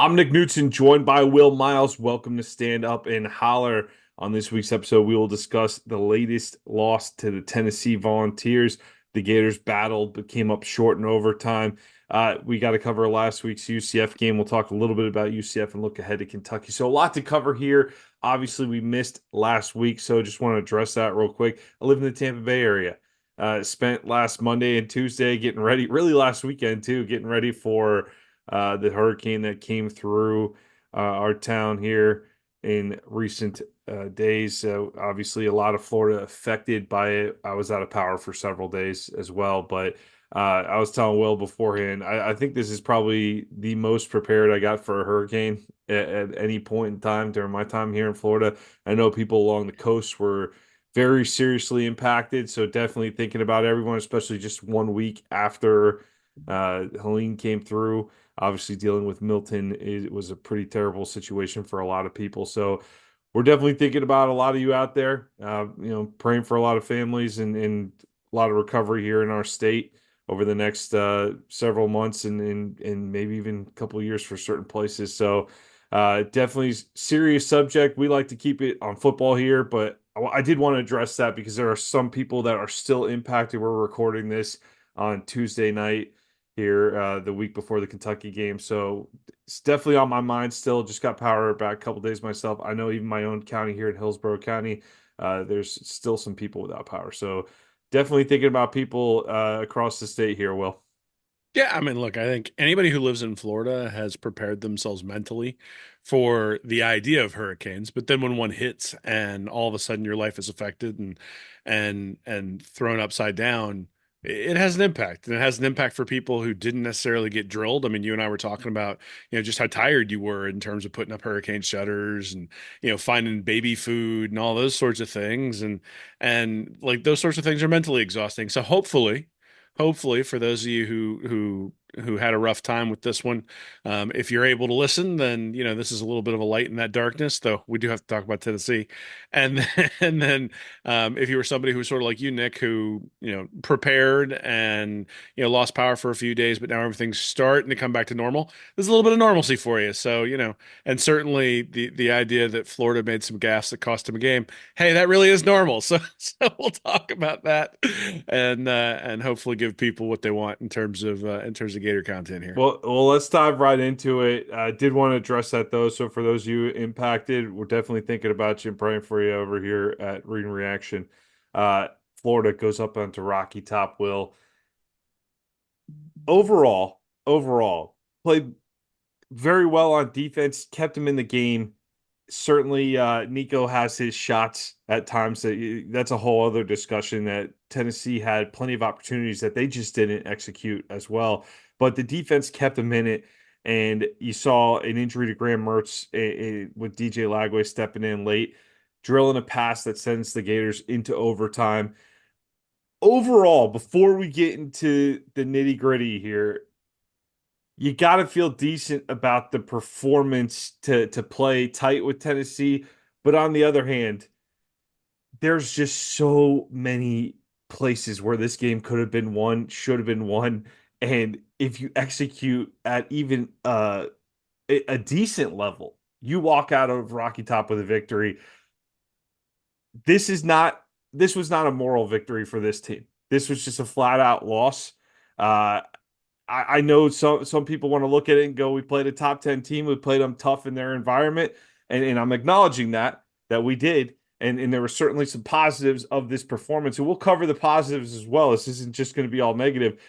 I'm Nick Knudsen, joined by Will Miles. Welcome to Stand Up and Holler. On this week's episode, we will discuss the latest loss to the Tennessee Volunteers. The Gators battled but came up short in overtime. We got to cover last week's UCF game. We'll talk a little bit about UCF and look ahead to Kentucky. So a lot to cover here. Obviously, we missed last week, so just want to address that real quick. I live in the Tampa Bay area. Spent last Monday and Tuesday getting ready, really last weekend too, getting ready for the hurricane that came through our town here in recent days. So obviously, a lot of Florida affected by it. I was out of power for several days as well, but I was telling Will beforehand, I think this is probably the most prepared I got for a hurricane at any point in time during my time here in Florida. I know people along the coast were very seriously impacted, so definitely thinking about everyone, especially just 1 week after Helene came through. Obviously, dealing with Milton was a pretty terrible situation for a lot of people. So we're definitely thinking about a lot of you out there. Praying for a lot of families and a lot of recovery here in our state over the next several months and maybe even a couple of years for certain places. So definitely serious subject. We like to keep it on football here, but I did want to address that because there are some people that are still impacted. We're recording this on Tuesday night here the week before the Kentucky game. So it's definitely on my mind still. Just got power back a couple days myself. I know even my own county here in Hillsborough County, there's still some people without power. So definitely thinking about people across the state here, Will. Yeah, I mean, look, I think anybody who lives in Florida has prepared themselves mentally for the idea of hurricanes, but then when one hits and all of a sudden your life is affected and thrown upside down, it has an impact. And it has an impact for people who didn't necessarily get drilled. I mean, you and I were talking about, just how tired you were in terms of putting up hurricane shutters and, finding baby food and all those sorts of things. And like those sorts of things are mentally exhausting. So hopefully for those of you who had a rough time with this one, if you're able to listen, then this is a little bit of a light in that darkness, though we do have to talk about Tennessee. And then, and then if you were somebody who was sort of like you, Nick, who prepared and lost power for a few days, but now everything's starting to come back to normal, there's a little bit of normalcy for you. So and certainly the idea that Florida made some gas that cost them a game, hey, that really is normal. So we'll talk about that and hopefully give people what they want in terms of Gator content here. Well, let's dive right into it. I did want to address that though. So for those of you impacted, we're definitely thinking about you and praying for you over here at Reading Reaction. Uh, Florida goes up onto Rocky Top. Will overall played very well on defense, kept him in the game. Certainly, Nico has his shots at times. That's a whole other discussion that Tennessee had plenty of opportunities that they just didn't execute as well. But the defense kept him in it, and you saw an injury to Graham Mertz with DJ Lagway stepping in late, drilling a pass that sends the Gators into overtime. Overall, before we get into the nitty gritty here, you got to feel decent about the performance to play tight with Tennessee. But on the other hand, there's just so many places where this game could have been won, should have been won. And if you execute at even a decent level, you walk out of Rocky Top with a victory. This is not this was not a moral victory for this team. This was just a flat out loss. Uh, I know some people want to look at it and go, we played a top 10 team. We played them tough in their environment. And I'm acknowledging that we did. And there were certainly some positives of this performance. And we'll cover the positives as well. This isn't just going to be all negative.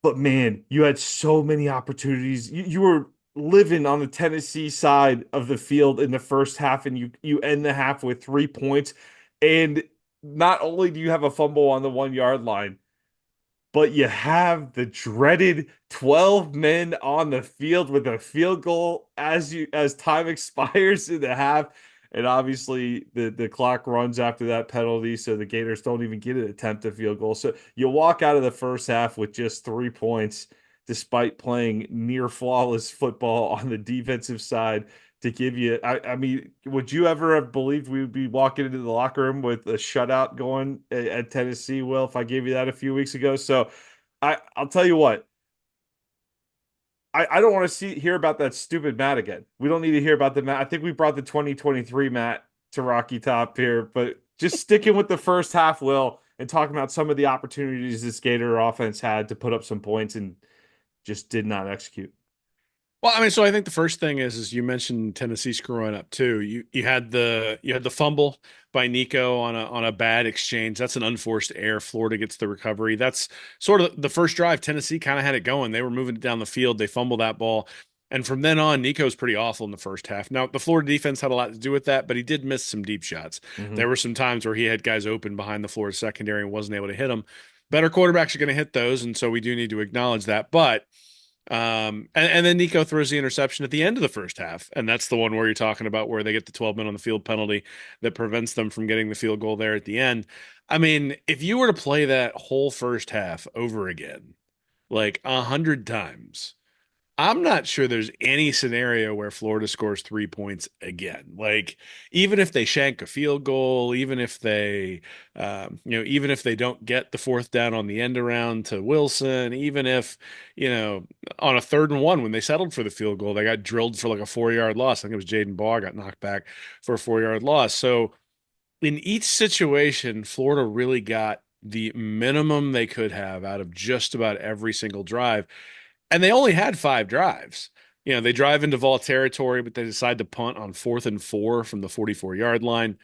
But man, you had so many opportunities. You were living on the Tennessee side of the field in the first half, and you end the half with 3 points. And not only do you have a fumble on the 1 yard line, but you have the dreaded 12 men on the field with a field goal as time expires in the half. And obviously the clock runs after that penalty, so the Gators don't even get an attempt at field goal. So you walk out of the first half with just 3 points, despite playing near flawless football on the defensive side to give you. I mean, would you ever have believed we would be walking into the locker room with a shutout going at Tennessee, Will, if I gave you that a few weeks ago? So I'll tell you what, I don't want to hear about that stupid Matt again. We don't need to hear about the Matt. I think we brought the 2023 Matt to Rocky Top here, but just sticking with the first half, Will, and talking about some of the opportunities this Gator offense had to put up some points and just did not execute. Well, I mean, so I think the first thing is you mentioned Tennessee screwing up too. You had the fumble by Nico on a bad exchange. That's an unforced error. Florida gets the recovery. That's sort of the first drive. Tennessee kind of had it going. They were moving it down the field. They fumbled that ball. And from then on, Nico's pretty awful in the first half. Now, the Florida defense had a lot to do with that, but he did miss some deep shots. Hmm. There were some times where he had guys open behind the Florida secondary and wasn't able to hit them. Better quarterbacks are going to hit those, and so we do need to acknowledge that. But and then Nico throws the interception at the end of the first half, and that's the one where you're talking about where they get the 12 men on the field penalty that prevents them from getting the field goal there at the end. I mean, if you were to play that whole first half over again, like 100 times, I'm not sure there's any scenario where Florida scores 3 points again. Like, even if they shank a field goal, even if they don't get the fourth down on the end around to Wilson, even if, on a 3rd and 1 when they settled for the field goal, they got drilled for like a 4-yard loss. I think it was Jaden Baugh got knocked back for a 4-yard loss. So in each situation, Florida really got the minimum they could have out of just about every single drive. And they only had 5 drives. They drive into Vol territory, but they decide to punt on 4th and 4 from the 44-yard line,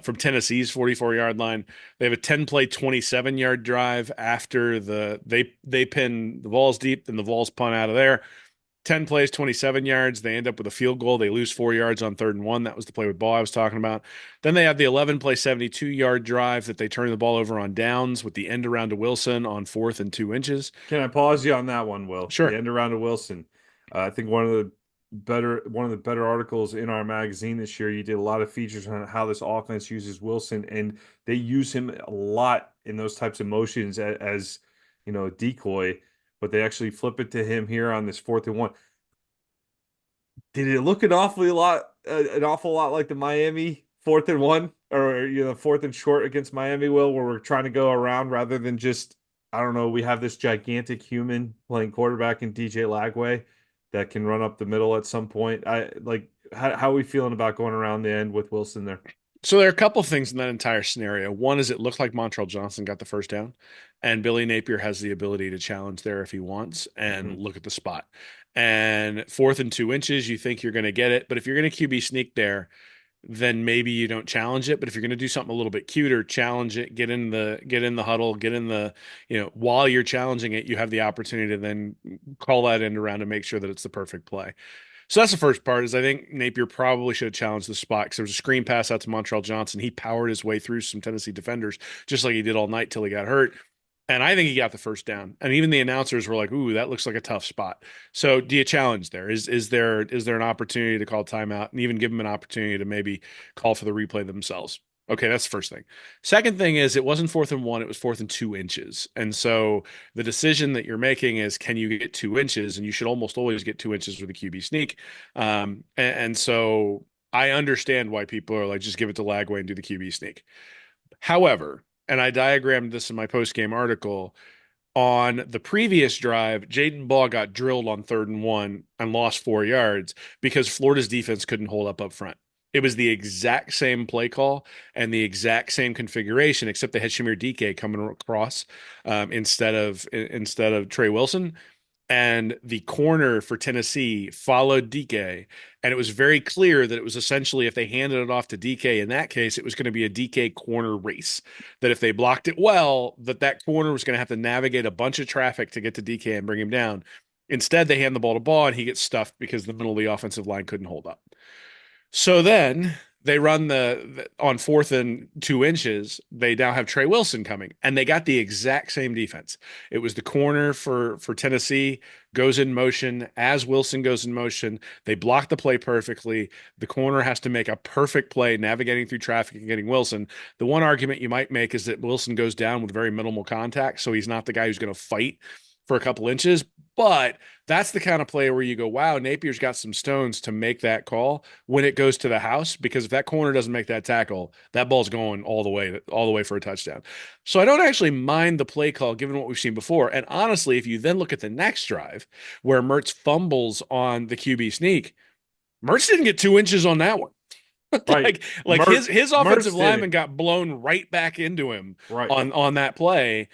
from Tennessee's 44-yard line. They have a 10-play, 27-yard drive after they pin the Vols deep, then the Vols punt out of there. 10 plays, 27 yards. They end up with a field goal. They lose 4 yards on 3rd and 1. That was the play with ball I was talking about. Then they have the 11-play, 72-yard drive that they turn the ball over on downs with the end around to Wilson on 4th and 2 inches. Can I pause you on that one, Will? The Sure. end around to Wilson. I think one of the better articles in our magazine this year. You did a lot of features on how this offense uses Wilson, and they use him a lot in those types of motions as a decoy. But they actually flip it to him here on this 4th and 1. Did it look an awful lot like the Miami 4th and 1, or 4th and short against Miami, Will, where we're trying to go around rather than just, I don't know, we have this gigantic human playing quarterback in DJ Lagway that can run up the middle at some point. I like how are we feeling about going around the end with Wilson there? So there are a couple of things in that entire scenario. One is it looked like Montrell Johnson got the first down, and Billy Napier has the ability to challenge there if he wants and Hmm. look at the spot. And 4th and 2 inches, you think you're going to get it, but if you're going to QB sneak there, then maybe you don't challenge it. But if you're going to do something a little bit cuter, challenge it, get in the huddle, while you're challenging it, you have the opportunity to then call that end around to make sure that it's the perfect play. So that's the first part is I think Napier probably should have challenged the spot because there was a screen pass out to Montrell Johnson. He powered his way through some Tennessee defenders just like he did all night till he got hurt. And I think he got the first down. And even the announcers were like, "Ooh, that looks like a tough spot." So, do you challenge there? Is there an opportunity to call timeout and even give them an opportunity to maybe call for the replay themselves? Okay, that's the first thing. Second thing is it wasn't 4th and 1, it was 4th and 2 inches. And so the decision that you're making is can you get 2 inches? And you should almost always get 2 inches with a QB sneak. And so I understand why people are like, just give it to Lagway and do the QB sneak. However, and I diagrammed this in my post-game article, on the previous drive, Jaden Baugh got drilled on 3rd and 1 and lost 4 yards because Florida's defense couldn't hold up front. It was the exact same play call and the exact same configuration, except they had Shamir DK coming across instead of Trey Wilson, and the corner for Tennessee followed DK. And it was very clear that it was essentially if they handed it off to DK in that case, it was going to be a DK corner race. That if they blocked it well, that corner was going to have to navigate a bunch of traffic to get to DK and bring him down. Instead, they hand the ball to Ball and he gets stuffed because the middle of the offensive line couldn't hold up. So then they run on 4th and 2 inches. They now have Trey Wilson coming, and they got the exact same defense. It was the corner for Tennessee goes in motion as Wilson goes in motion. They block the play perfectly. The corner has to make a perfect play, navigating through traffic and getting Wilson. The one argument you might make is that Wilson goes down with very minimal contact, so he's not the guy who's going to fight for a couple inches. But that's the kind of play where you go, wow, Napier's got some stones to make that call when it goes to the house, because if that corner doesn't make that tackle, that ball's going all the way for a touchdown. So I don't actually mind the play call given what we've seen before. And honestly, if you then look at the next drive where Mertz fumbles on the QB sneak, Mertz didn't get 2 inches on that one. Right. Like his offensive Mertz did lineman it. got blown right back into him Right. on that play,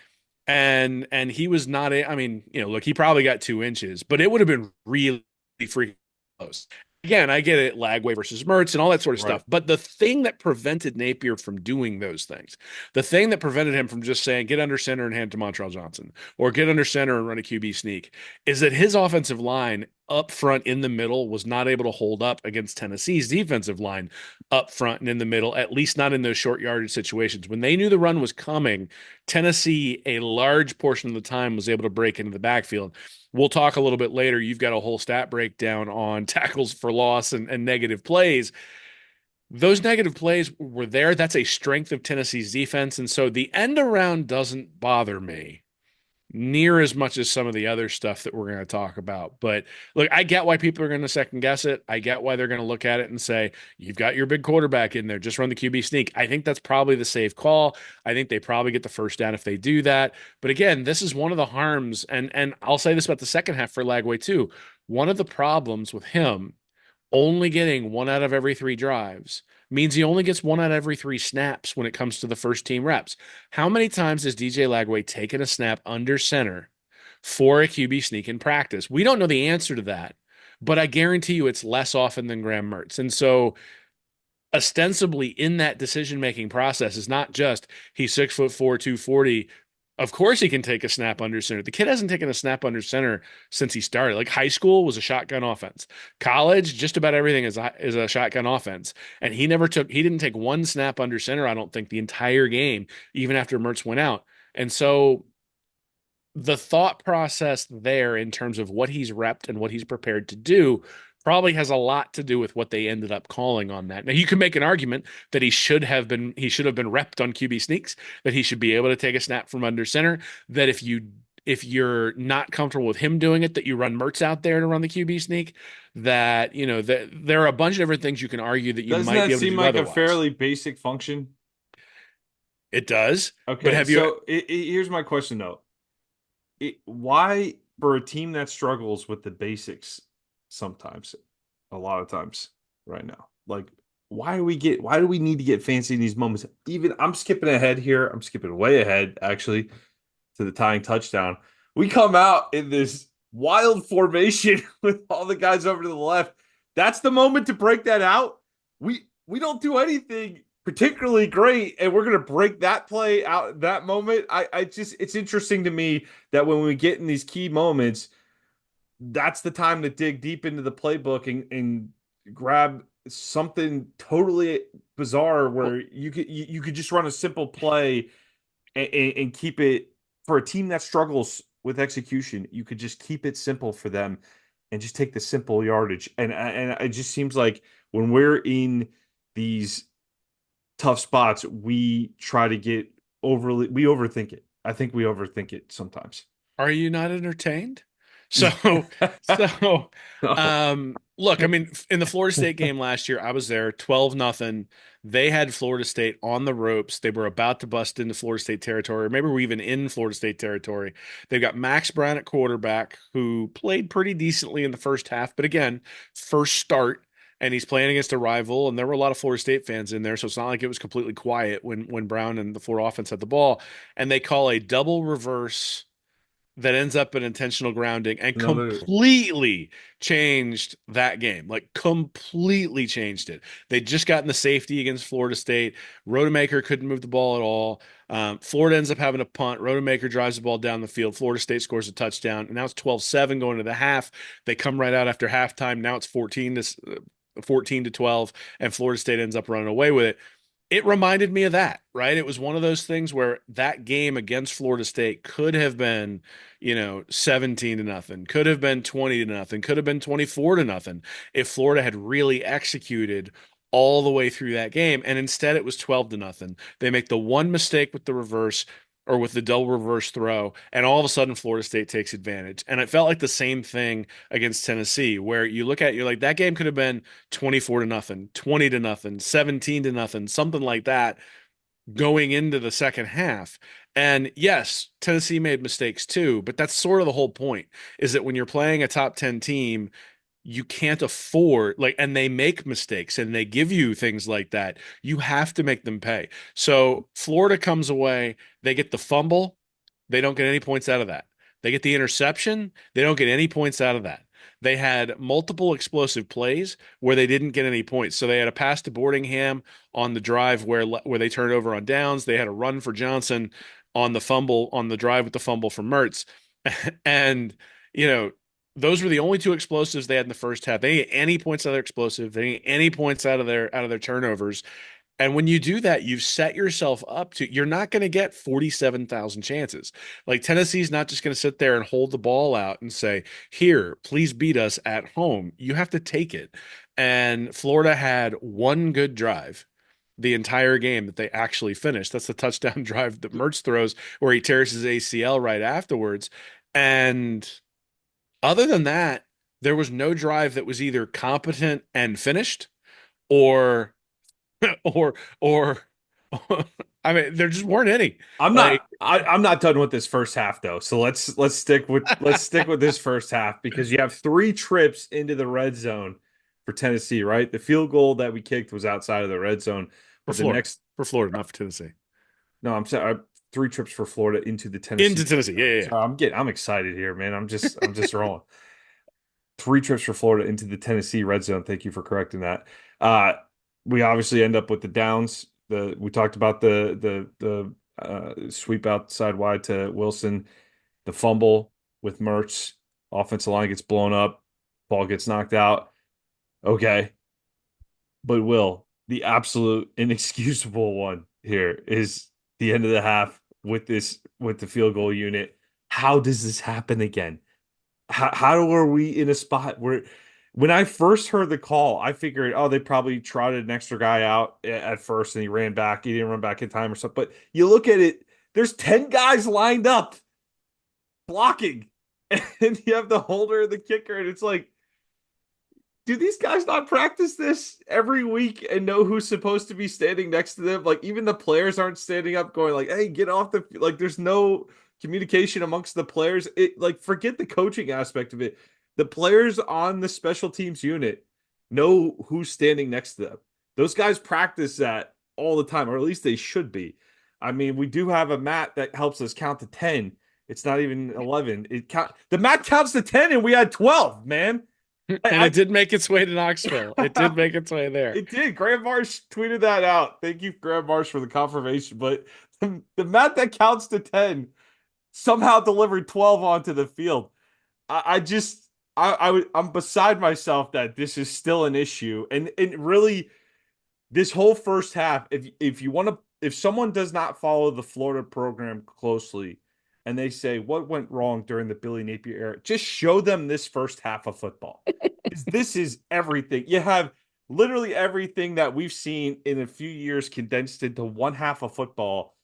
and he was not I mean, look, he probably got 2 inches, but it would have been really freaking close. Again, I get it, Lagway versus Mertz and all that sort of Right. stuff. But the thing that prevented Napier from doing those things, the thing that prevented him from just saying, get under center and hand to Montreal Johnson, or get under center and run a QB sneak, is that his offensive line up front in the middle was not able to hold up against Tennessee's defensive line up front and in the middle, at least not in those short yardage situations. When they knew the run was coming, Tennessee, a large portion of the time, was able to break into the backfield. We'll talk a little bit later. You've got a whole stat breakdown on tackles for loss and negative plays. Those negative plays were there. That's a strength of Tennessee's defense. And so the end around doesn't bother me near as much as some of the other stuff that we're going to talk about. But look, I get why people are going to second guess it. I get why they're going to look at it and say, you've got your big quarterback in there, just run the QB sneak. I think that's probably the safe call. I think they probably get the first down if they do that. But again, this is one of the harms, and I'll say this about the second half for Lagway too. One of the problems with him only getting 1 out of every 3 drives means he only gets 1 out of every 3 snaps when it comes to the first team reps. How many times has DJ Lagway taken a snap under center for a QB sneak in practice? We don't know the answer to that, but I guarantee you it's less often than Graham Mertz. And so ostensibly in that decision-making process is not just he's 6'4", 240. Of course he can take a snap under center. The kid hasn't taken a snap under center since he started. Like high school was a shotgun offense. College, just about everything is a shotgun offense. And he didn't take one snap under center, I don't think, the entire game, even after Mertz went out. And so the thought process there in terms of what he's repped and what he's prepared to do probably has a lot to do with what they ended up calling on that. Now you can make an argument that he should have been repped on QB sneaks, that he should be able to take a snap from under center, that if you're not comfortable with him doing it, that you run Mertz out there to run the QB sneak, that that there are a bunch of different things you can argue that you Doesn't might be that able to seem do like a otherwise. fairly basic function? It does, but Okay, have you so here's my question though. Why, for a team that struggles with the basics sometimes, a lot of times right now, like why do we need to get fancy in these moments? Even I'm skipping ahead here. I'm skipping way ahead actually to the tying touchdown. We come out in this wild formation with all the guys over to the left. That's the moment to break that out. We don't do anything particularly great, and we're gonna break that play out that moment. I just it's interesting to me that when we get in these key moments, that's the time to dig deep into the playbook and grab something totally bizarre well, where you could just run a simple play and keep it for a team that struggles with execution. You could just keep it simple for them and just take the simple yardage. And it just seems like when we're in these tough spots, we try to get we overthink it. I think we overthink it sometimes. are you not entertained? So, so, No. look, I mean, in the Florida State game last year, I was there, 12-0. They had Florida State on the ropes. They were about to bust into Florida State territory. Maybe we're even in Florida State territory. They've got Max Brown at quarterback, who played pretty decently in the first half, but again, first start. And he's playing against a rival, and there were a lot of Florida State fans in there, so it's not like it was completely quiet when Brown and the Florida offense had the ball. And they call a double reverse that ends up in intentional grounding and Another completely changed that game. Like completely changed it. They'd just gotten the safety against Florida State. Rodemaker couldn't move the ball at all. Florida ends up having a punt. Rodemaker drives the ball down the field. Florida State scores a touchdown. And now it's 12-7 going to the half. They come right out after halftime. Now it's 14-12, and Florida State ends up running away with it. It reminded me of that, right? It was one of those things where that game against Florida State could have been, 17-0, could have been 20-0, could have been 24-0 if Florida had really executed all the way through that game. And instead it was 12-0. They make the one mistake with the reverse. or with the double reverse throw, and all of a sudden Florida State takes advantage. And it felt like the same thing against Tennessee, where you look at it, you're like, that game could have been 24 to nothing, 20 to nothing, 17 to nothing, something like that going into the second half. And yes, Tennessee made mistakes too, but that's sort of the whole point is that when you're playing a top 10 team, you can't afford like, and they make mistakes and they give you things like that. You have to make them pay. So Florida comes away, they get the fumble, they don't get any points out of that. They get the interception, they don't get any points out of that. They had multiple explosive plays where they didn't get any points. So they had a pass to Boardingham on the drive where they turned over on downs. They had a run for Johnson on the fumble on the drive with the fumble from Mertz. And you know, those were the only two explosives they had in the first half. They didn't get any points out of their explosive. They didn't get any points out of their turnovers. And when you do that, you've set yourself up to, you're not going to get 47,000 chances. Like Tennessee's not just going to sit there and hold the ball out and say, here, please beat us at home. You have to take it. And Florida had one good drive the entire game that they actually finished. That's the touchdown drive that Mertz throws where he tears his ACL right afterwards. And other than that, there was no drive that was either competent and finished or or or I mean, there just weren't any. Like I'm not done with this first half though. So let's stick with this first half because you have three trips into the red zone for Tennessee, right? The field goal that we kicked was outside of the red zone, for but the Florida, next for Florida, not for Tennessee. no, I'm sorry, three trips for Florida into the Tennessee Into red Tennessee, yeah, zone. yeah, yeah. So I'm excited here, man. I'm just rolling. Three trips for Florida into the Tennessee red zone. Thank you for correcting that. Uh, we obviously end up with the downs. We talked about the sweep outside wide to Wilson, the fumble with Mertz, offensive line gets blown up, ball gets knocked out. Okay, but Will, the absolute inexcusable one here is the end of the half with the field goal unit. How does this happen again? How are we in a spot where when I first heard the call, I figured, oh, they probably trotted an extra guy out at first and he ran back. He didn't run back in time or something. But you look at it, there's 10 guys lined up blocking, and you have the holder and the kicker, and it's like, do these guys not practice this every week and know who's supposed to be standing next to them? Like even the players aren't standing up going like, "Hey, get off the like there's no communication amongst the players." It like forget the coaching aspect of it. The players on the special teams unit know who's standing next to them. Those guys practice that all the time, or at least they should be. I mean, we do have a mat that helps us count to 10. It's not even 11. The mat counts to 10 and we had 12, man. And it I, did make its way to Knoxville. It did I make its way there. it did. Graham Marsh tweeted that out. Thank you, Graham Marsh, for the confirmation. But the mat that counts to 10 somehow delivered 12 onto the field. I just I'm beside myself that this is still an issue. And really this whole first half, if you want to if someone does not follow the Florida program closely and they say what went wrong during the Billy Napier era, just show them this first half of football. This is everything. You have literally everything that we've seen in a few years condensed into one half of football.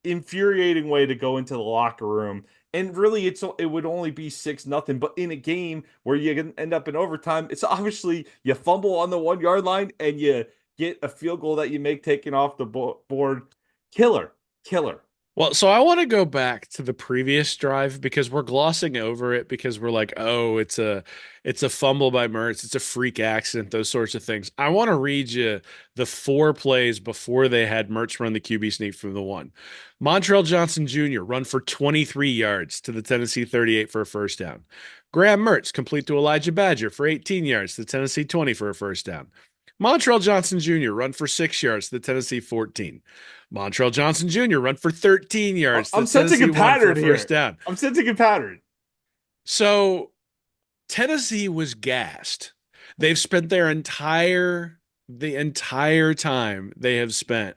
Infuriating way to go into the locker room. And really it would only be 6-0, but in a game where you can end up in overtime, it's obviously you fumble on the 1 yard line and you get a field goal that you make taken off the board. Killer. Killer. Well, so I want to go back to the previous drive because we're glossing over it because we're like, oh, it's a fumble by Mertz, it's a freak accident, those sorts of things. I want to read you the four plays before they had Mertz run the QB sneak from the one. Montrell Johnson Jr. run for 23 yards to the Tennessee 38 for a first down. Graham Mertz complete to Elijah Badger for 18 yards to the Tennessee 20 for a first down. Montrell Johnson Jr. run for 6 yards to the Tennessee 14. Montrell Johnson Jr. run for 13 yards to I'm the sensing a Tennessee 1 for a pattern first here. down. I'm sensing a pattern. So Tennessee was gassed. They've spent the entire time they have spent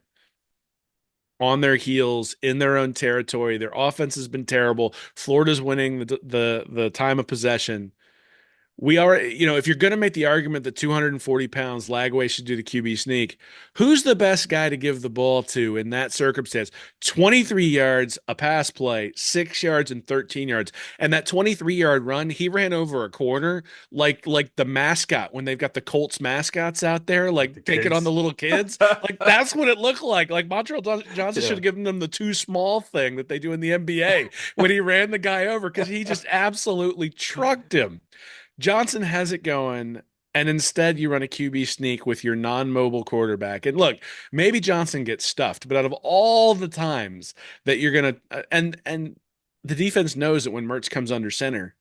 on their heels in their own territory. Their offense has been terrible. Florida's winning the time of possession. we are, if you're going to make the argument that 240 pounds Lagway should do the QB sneak, who's the best guy to give the ball to in that circumstance? 23 yards, a pass play, 6 yards and 13 yards. And that 23-yard run, he ran over a corner like the mascot when they've got the Colts mascots out there, Like like the taking on the kids. little kids. Like that's what it looked like. Like Montreal Johnson should Yeah. have given them the too small thing that they do in the NBA when he ran the guy over because he just absolutely trucked him. Johnson has it going, and instead you run a QB sneak with your non-mobile quarterback. And look, maybe Johnson gets stuffed, but out of all the times that you're gonna and the defense knows that when Mertz comes under center,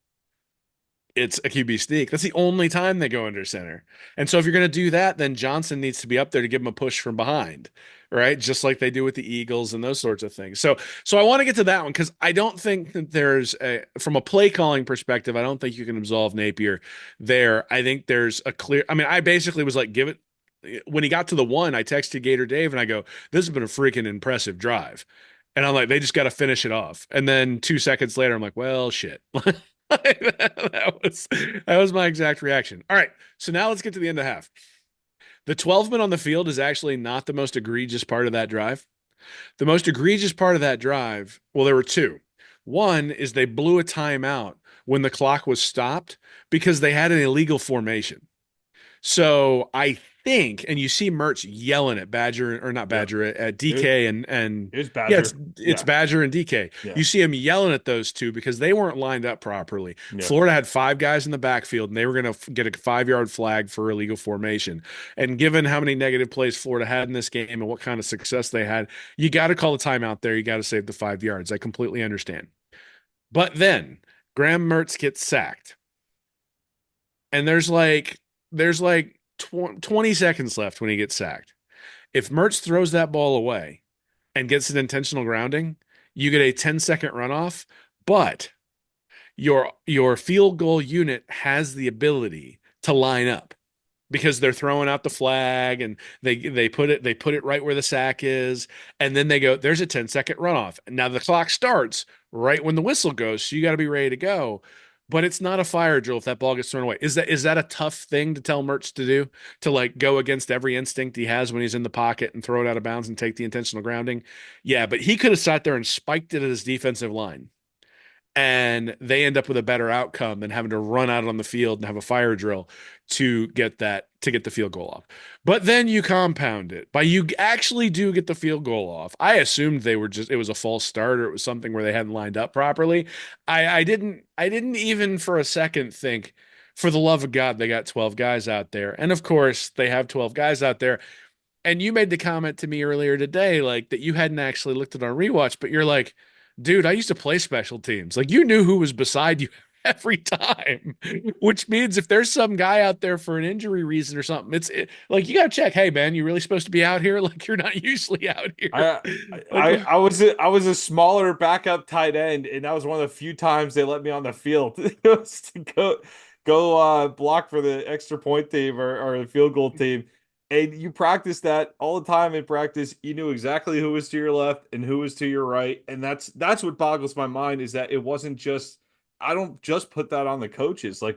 it's a QB sneak. That's the only time they go under center. And so if you're going to do that, then Johnson needs to be up there to give him a push from behind, right? Just like they do with the Eagles and those sorts of things. So I want to get to that one because I don't think that from a play calling perspective, I don't think you can absolve Napier there. I think there's a clear, I mean, I basically was like, give it. When he got to the one, I texted Gator Dave and I go, this has been a freaking impressive drive. And I'm like, they just got to finish it off. And then 2 seconds later, I'm like, well, shit. That was my exact reaction. All right, so now let's get to the end of half. The 12 men on the field is actually not the most egregious part of that drive. The most egregious part of that drive, well, there were two. One is they blew a timeout when the clock was stopped because they had an illegal formation. So I think, and you see Mertz yelling at Badger or not Yeah. Badger at It, DK and it was yeah, it's Badger. it's Yeah. Badger and DK. Yeah. You see him yelling at those two because they weren't lined up properly. Yeah. Florida had five guys in the backfield and they were going to get a 5 yard flag for illegal formation. And given how many negative plays Florida had in this game and what kind of success they had, you got to call a timeout there. You got to save the 5 yards. I completely understand. But then Graham Mertz gets sacked and there's like 20 seconds left when he gets sacked. If Mertz throws that ball away and gets an intentional grounding, you get a 10-second runoff, but your field goal unit has the ability to line up because they're throwing out the flag and they put it right where the sack is, and then they go, there's a 10-second runoff. Now the clock starts right when the whistle goes, so you got to be ready to go. But it's not a fire drill if that ball gets thrown away. Is that a tough thing to tell Mertz to do? To like go against every instinct he has when he's in the pocket and throw it out of bounds and take the intentional grounding? Yeah, but he could have sat there and spiked it at his defensive line and they end up with a better outcome than having to run out on the field and have a fire drill to get the field goal off. But then you compound it by you actually do get the field goal off. I assumed it was a false start or it was something where they hadn't lined up properly. I didn't even for a second think, for the love of God, they got 12 guys out there. And of course, they have 12 guys out there. And you made the comment to me earlier today, like that you hadn't actually looked at our rewatch, but you're like, dude, I used to play special teams. Like you knew who was beside you every time, which means if there's some guy out there for an injury reason or something, like you got to check. Hey, man, you really supposed to be out here? Like you're not usually out here. I Like, I was a smaller backup tight end, and that was one of the few times they let me on the field. It was to go block for the extra point team or the field goal team. And you practice that all the time in practice. You knew exactly who was to your left and who was to your right. And that's what boggles my mind is that it wasn't just I don't just put that on the coaches. Like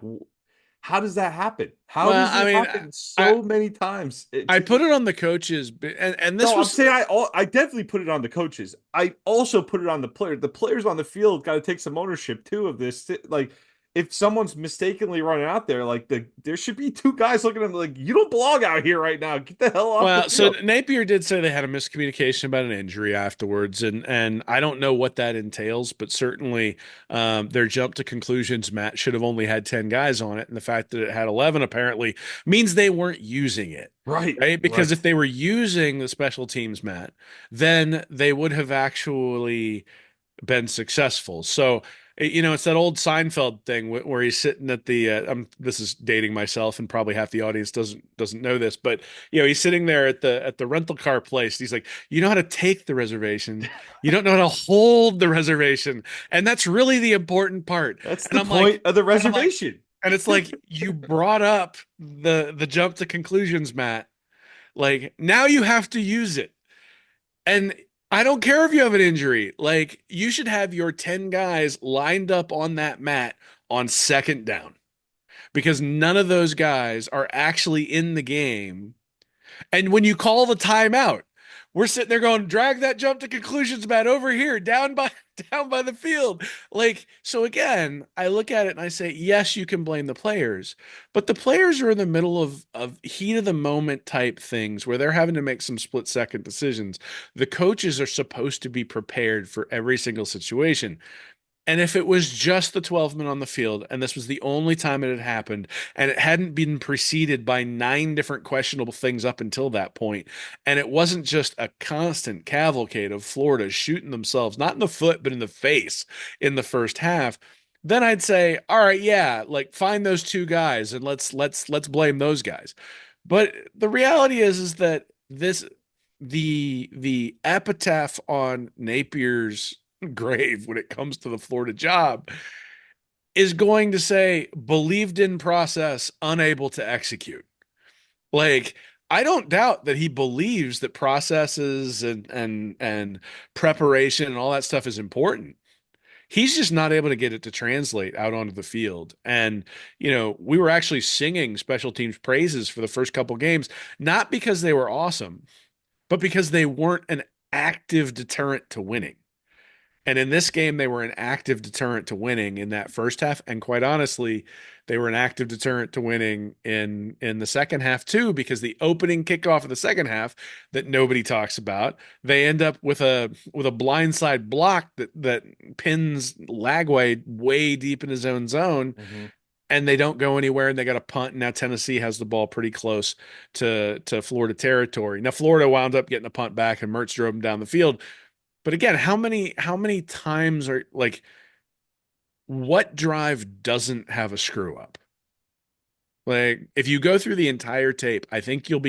how does that happen? How well, does I it mean, happen I so many times? I put it on the coaches, and this No, I'm was saying I definitely put it on the coaches. I also put it on the player. The players on the field got to take some ownership too of this. Like, if someone's mistakenly running out there, like there should be two guys looking at them like you don't belong out here right now. Get the hell off the Well, so field. Napier did say they had a miscommunication about an injury afterwards, and I don't know what that entails, but certainly their jump to conclusions match should have only had 10 guys on it, and the fact that it had 11 apparently means they weren't using it, Right, right? Because right. if they were using the special teams mat, then they would have actually been successful. So, it's that old Seinfeld thing where he's sitting at the. This is dating myself, and probably half the audience doesn't know this, but he's sitting there at the rental car place. He's like, you know how to take the reservation, you don't know how to hold the reservation, and that's really the important part. That's And the I'm like, point of the and I'm like, reservation. and it's like you brought up the jump to conclusions, Matt. Like now you have to use it. And I don't care if you have an injury. Like you should have your 10 guys lined up on that mat on second down because none of those guys are actually in the game. And when you call the timeout, we're sitting there going, drag that jump to conclusions, Matt, over here, down by down by the field. Like, so again, I look at it and I say, yes, you can blame the players, but the players are in the middle of heat of the moment type things where they're having to make some split second decisions. The coaches are supposed to be prepared for every single situation. And if it was just the 12 men on the field, and this was the only time it had happened, and it hadn't been preceded by nine different questionable things up until that point, and it wasn't just a constant cavalcade of Florida shooting themselves, not in the foot, but in the face in the first half, then I'd say, all right, yeah, like find those two guys and let's blame those guys. But the reality is that this the epitaph on Napier's grave when it comes to the Florida job is going to say believed in process, unable to execute. Like, I don't doubt that he believes that processes and preparation and all that stuff is important. He's just not able to get it to translate out onto the field. And, we were actually singing special teams praises for the first couple games, not because they were awesome, but because they weren't an active deterrent to winning. And in this game, they were an active deterrent to winning in that first half. And quite honestly, they were an active deterrent to winning in the second half too, because the opening kickoff of the second half that nobody talks about, they end up with a blindside block that pins Lagway way deep in his own zone, Mm-hmm. and they don't go anywhere, and they got a punt. And now Tennessee has the ball pretty close to Florida territory. Now Florida wound up getting a punt back, and Mertz drove them down the field. But again, how many times are like what drive doesn't have a screw up? Like if you go through the entire tape, I think you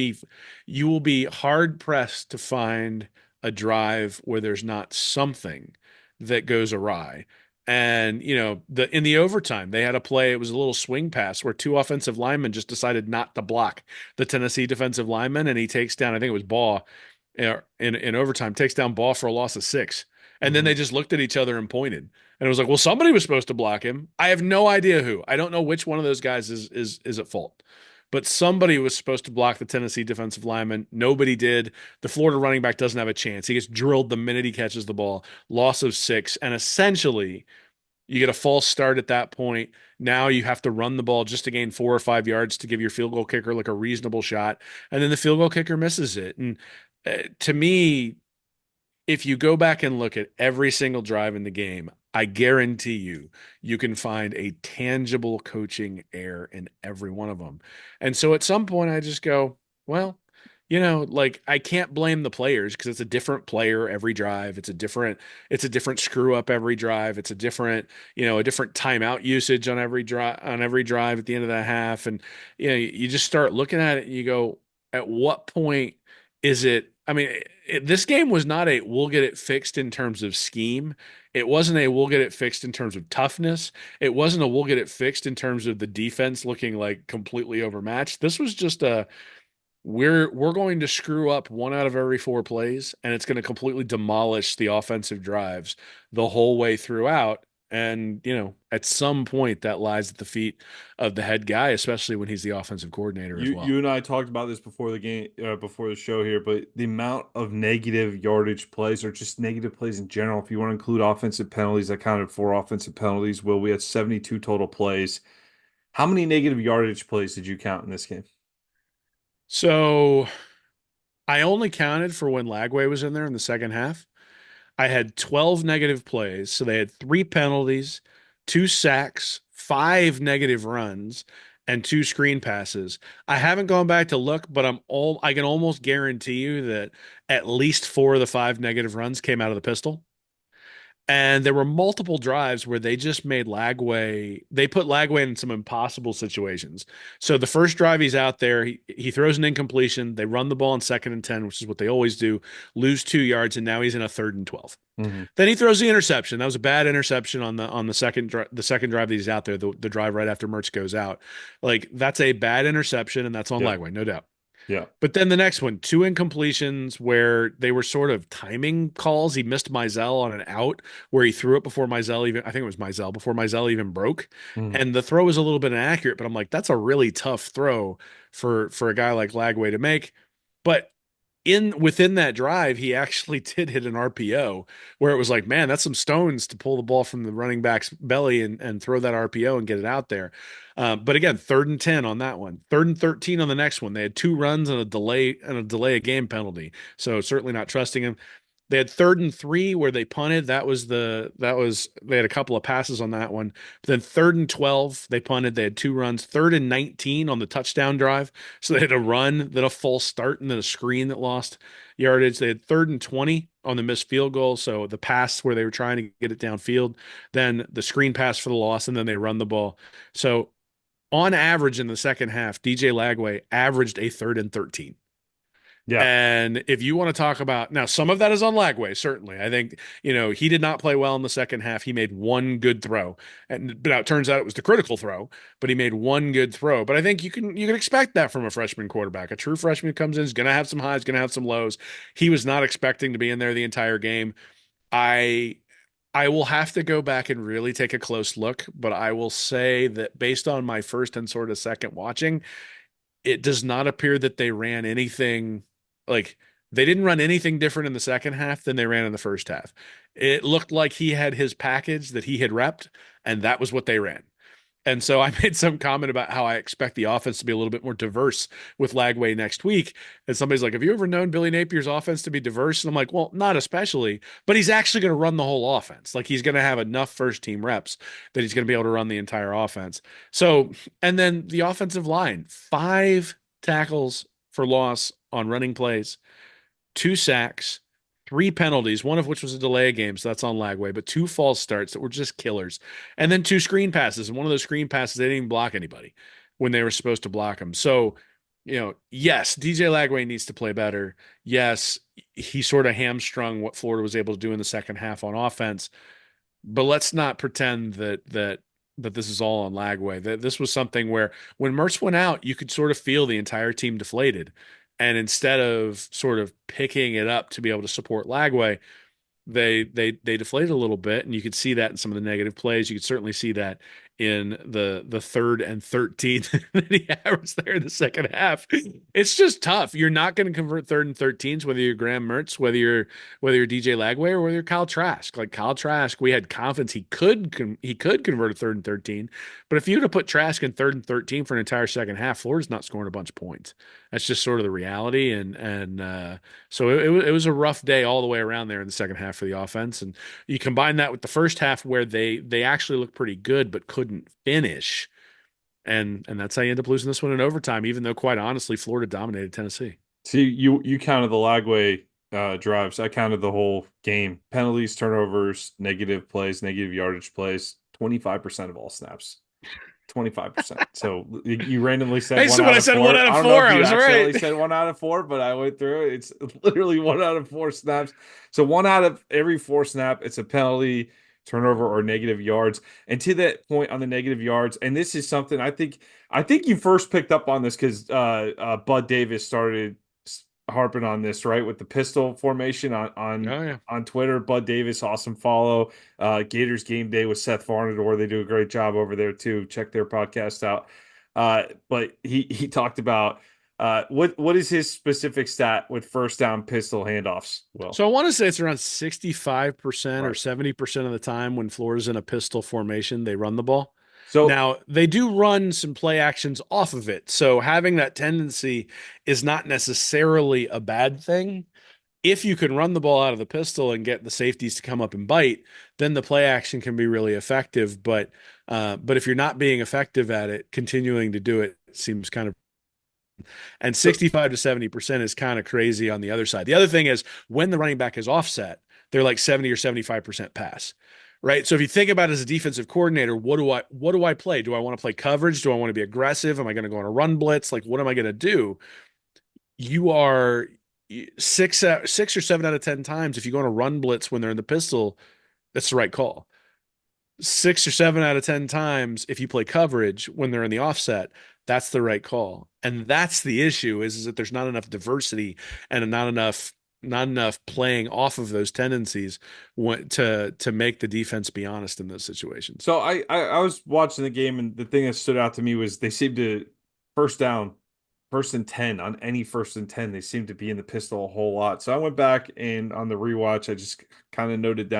will be hard pressed to find a drive where there's not something that goes awry. And in the overtime, they had a play, it was a little swing pass where two offensive linemen just decided not to block the Tennessee defensive lineman, and he takes down, I think it was Baugh in overtime, takes down Ball for a loss of 6. And then Mm-hmm. they just looked at each other and pointed. And it was like, well, somebody was supposed to block him. I have no idea who. I don't know which one of those guys is at fault. But somebody was supposed to block the Tennessee defensive lineman. Nobody did. The Florida running back doesn't have a chance. He gets drilled the minute he catches the ball. Loss of 6. And essentially, you get a false start at that point. Now you have to run the ball just to gain 4 or 5 yards to give your field goal kicker like a reasonable shot. And then the field goal kicker misses it. And to me, if you go back and look at every single drive in the game, I guarantee you can find a tangible coaching error in every one of them. And so at some point, I just go, well, like I can't blame the players because it's a different player every drive. It's a different screw up every drive. It's a different timeout usage on every drive at the end of that half. And you just start looking at it and you go, at what point is it? I mean, this game was not a we'll get it fixed in terms of scheme. It wasn't a we'll get it fixed in terms of toughness. It wasn't a we'll get it fixed in terms of the defense looking like completely overmatched. This was just a we're going to screw up 1 out of every 4 plays, and it's going to completely demolish the offensive drives the whole way throughout. And at some point that lies at the feet of the head guy, especially when he's the offensive coordinator as You well. and I talked about this before the game, before the show here, but the amount of negative yardage plays or just negative plays in general, if you want to include offensive penalties, I counted 4 offensive penalties. Will we had 72 total plays. How many negative yardage plays did you count in this game? So I only counted for when Lagway was in there in the second half. I had 12 negative plays. So they had 3 penalties, 2 sacks, 5 negative runs, and 2 screen passes. I haven't gone back to look, but I can almost guarantee you that at least 4 of the 5 negative runs came out of the pistol. And there were multiple drives where they just made Lagway, they put Lagway in some impossible situations. So the first drive he's out there, he throws an incompletion. They run the ball on 2nd and 10, which is what they always do, lose 2 yards, and now he's in a 3rd and 12. Hmm. Then he throws the interception. That was a bad interception on the second drive that he's out there, the drive right after Mertz goes out. Like that's a bad interception, and that's on Yep. Lagway, no doubt. Yeah. But then the next one, two incompletions where they were sort of timing calls. He missed Mizell on an out where he threw it before Mizell even, I think it was Mizell, before Mizell even broke. Mhm. And the throw was a little bit inaccurate, but I'm like, that's a really tough throw for a guy like Lagway to make. But in within that drive, he actually did hit an RPO where it was like, man, that's some stones to pull the ball from the running back's belly and throw that RPO and get it out there. But again, 3rd and 10 on that one, 3rd and 13 on the next one. They had 2 runs and a delay of game penalty. So certainly not trusting him. They had 3rd and 3 where they punted. That was they had a couple of passes on that one. But then 3rd and 12 they punted. They had 2 runs. 3rd and 19 on the touchdown drive. So they had a run, then a false start, and then a screen that lost yardage. They had 3rd and 20 on the missed field goal. So the pass where they were trying to get it downfield, then the screen pass for the loss, and then they run the ball. So on average in the second half, DJ Lagway averaged a 3rd and 13. Yeah. And if you want to talk about now, some of that is on Lagway, certainly. I think, he did not play well in the second half. He made one good throw. And but now it turns out it was the critical throw, but he made one good throw. But I think you can expect that from a freshman quarterback. A true freshman comes in, is gonna have some highs, gonna have some lows. He was not expecting to be in there the entire game. I I will have to go back and really take a close look, but I will say that based on my first and sort of second watching, it does not appear that they ran anything like they didn't run anything different in the second half than they ran in the first half. It looked like he had his package that he had repped, and that was what they ran. And so I made some comment about how I expect the offense to be a little bit more diverse with Lagway next week. And somebody's like, have you ever known Billy Napier's offense to be diverse? And I'm like, well, not especially, but he's actually going to run the whole offense. Like he's going to have enough first team reps that he's going to be able to run the entire offense. So, and then the offensive line, 5 tackles for loss on running plays, 2 sacks, 3 penalties, one of which was a delay of game, so that's on Lagway, but 2 false starts that were just killers. And then 2 screen passes. And one of those screen passes, they didn't even block anybody when they were supposed to block them. So, yes, DJ Lagway needs to play better. Yes, he sort of hamstrung what Florida was able to do in the second half on offense. But let's not pretend that this is all on Lagway. That this was something where when Mertz went out, you could sort of feel the entire team deflated. And instead of sort of picking it up to be able to support Lagway, they deflated a little bit, and you could see that in some of the negative plays. You could certainly see that in the 3rd and 13 that he averaged there in the second half. It's just tough. You're not going to convert 3rd and 13s, whether you're Graham Mertz, whether you're DJ Lagway, or whether you're Kyle Trask. Like Kyle Trask, we had confidence he could convert a 3rd and 13, but if you would have put Trask in 3rd and 13 for an entire second half, Florida's not scoring a bunch of points. That's just sort of the reality, and so it was a rough day all the way around there in the second half for the offense. And you combine that with the first half where they actually looked pretty good but couldn't finish. And that's how you end up losing this one in overtime, even though quite honestly, Florida dominated Tennessee. See, you counted the Lagway drives. I counted the whole game. Penalties, turnovers, negative plays, negative yardage plays. 25% of all snaps. 25%. So you randomly said Hey, one so when out I of said four. one out I of don't know four, if I you was accidentally right. said 1 out of 4, but I went through it. It's literally 1 out of 4 snaps. So one out of every 4 snap, it's a penalty, turnover, or negative yards. And to that point on the negative yards, and this is something I think you first picked up on this because Bud Davis started harping on this, right, with the pistol formation on on Oh yeah. on Twitter. Bud Davis, awesome follow. Gators Game Day with Seth Varnador. They do a great job over there too. Check their podcast out. But he talked about what is his specific stat with first down pistol handoffs? Well, So I want to say it's around 65% or right. 70% of the time when Florida's in a pistol formation, they run the ball. So Now, they do run some play actions off of it. So having that tendency is not necessarily a bad thing. If you can run the ball out of the pistol and get the safeties to come up and bite, then the play action can be really effective. But if you're not being effective at it, continuing to do it seems kind of, and so 65 to 70% is kind of crazy on the other side. The other thing is when the running back is offset, they're like 70 or 75% pass. Right. So if you think about it as a defensive coordinator, what do I play? Do I want to play coverage? Do I want to be aggressive? Am I going to go on a run blitz? Like, what am I going to do? You are 6 or 7 out of 10 times, if you go on a run blitz when they're in the pistol, that's the right call. 6 or 7 out of 10 times, if you play coverage when they're in the offset, that's the right call. And that's the issue is that there's not enough diversity and not enough playing off of those tendencies to make the defense be honest in those situations. So I was watching the game, and the thing that stood out to me was they seemed to first down, first and 10 on any first and 10, they seem to be in the pistol a whole lot. So I went back and on the rewatch, I just kind of noted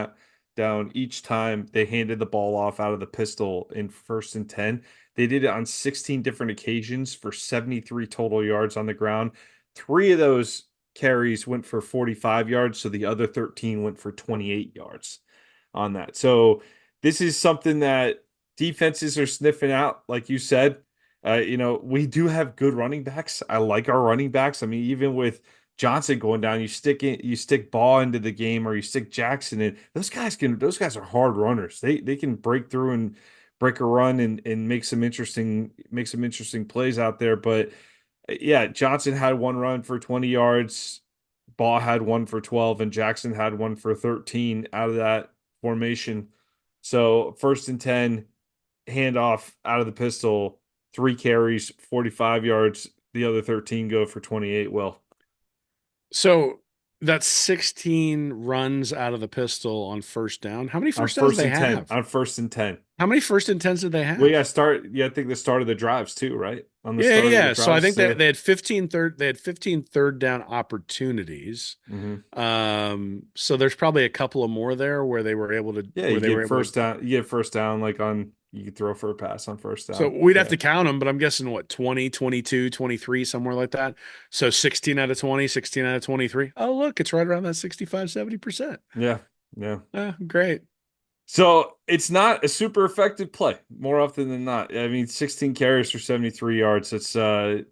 down each time they handed the ball off out of the pistol in first and 10. They did it on 16 different occasions for 73 total yards on the ground. Three of those carries went for 45 yards, so the other 13 went for 28 yards on that. So this is something that defenses are sniffing out, like you said. We do have good running backs. I like our running backs. I mean, even with Johnson going down, you stick Ball into the game, or you stick Jackson in. Those guys are hard runners. They can break through and break a run and make some interesting plays out there. But yeah, Johnson had one run for 20 yards, Ball had one for 12, and Jackson had one for 13 out of that formation. So first and 10, handoff out of the pistol, three carries, 45 yards. The other 13 go for 28. Well, So that's 16 runs out of the pistol on first down. How many on first downs do first they and 10, have? on first and 10. How many first and tens did they Well, have? yeah, I think the start of the drives too, right? On the Yeah, start of the yeah. So I drives. think that So, they had 15 third down opportunities. mhm. So there's probably a couple of more there Yeah, where they were able to. you get first down, like you could throw for a pass on first So down. we'd have Yeah. to count them, but I'm guessing what, 20, 22, 23, somewhere like that. So 16 out of 20, 16 out of 23. Oh, look, it's right around that 65, 70%. Yeah. Yeah. Great. So it's not a super effective play more often than not. I mean, 16 carries for 73 yards. That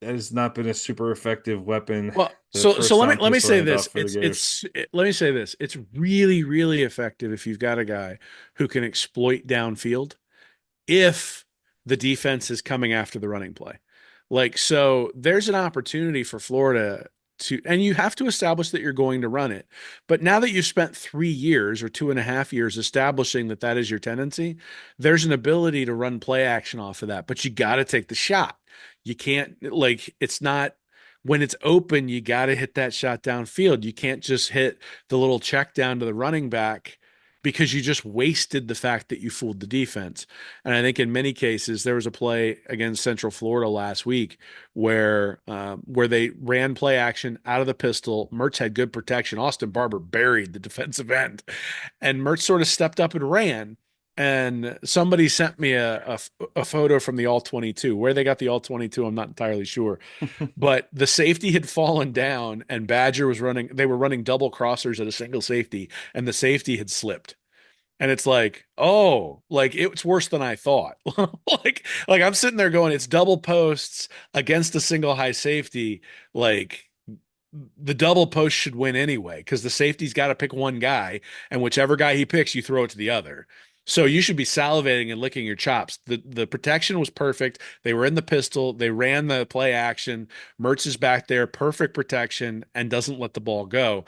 has not been a super effective weapon. Well, The so first let me down let me pistol say this. handoff for the Gators. Let me say this. It's really, really effective if you've got a guy who can exploit downfield if the defense is coming after the running play. Like, so there's an opportunity for Florida to, and you have to establish that you're going to run it. But now that you've spent 3 years or 2.5 years establishing that that is your tendency, there's an ability to run play action off of that. But you got to take the shot. You can't, like, it's not, when it's open, you got to hit that shot downfield. You can't just hit the little check down to the running back because you just wasted the fact that you fooled the defense. And I think in many cases there was a play against Central Florida last week where they ran play action out of the pistol. Mertz had good protection. Austin Barber buried the defensive end, and Mertz sort of stepped up and ran. And somebody sent me a photo from the all 22. Where they got the all 22, I'm not entirely sure. But the safety had fallen down, and Badger was running. They were running double crossers at a single safety, and the safety had slipped. And it's like, oh, like it's worse than I thought. like I'm sitting there going, it's double posts against a single high safety. Like the double post should win anyway, because the safety's got to pick one guy, and whichever guy he picks, you throw it to the other. So you should be salivating and licking your chops. The protection was perfect. They were in the pistol. They ran the play action. Mertz is back there, perfect protection, and doesn't let the ball go.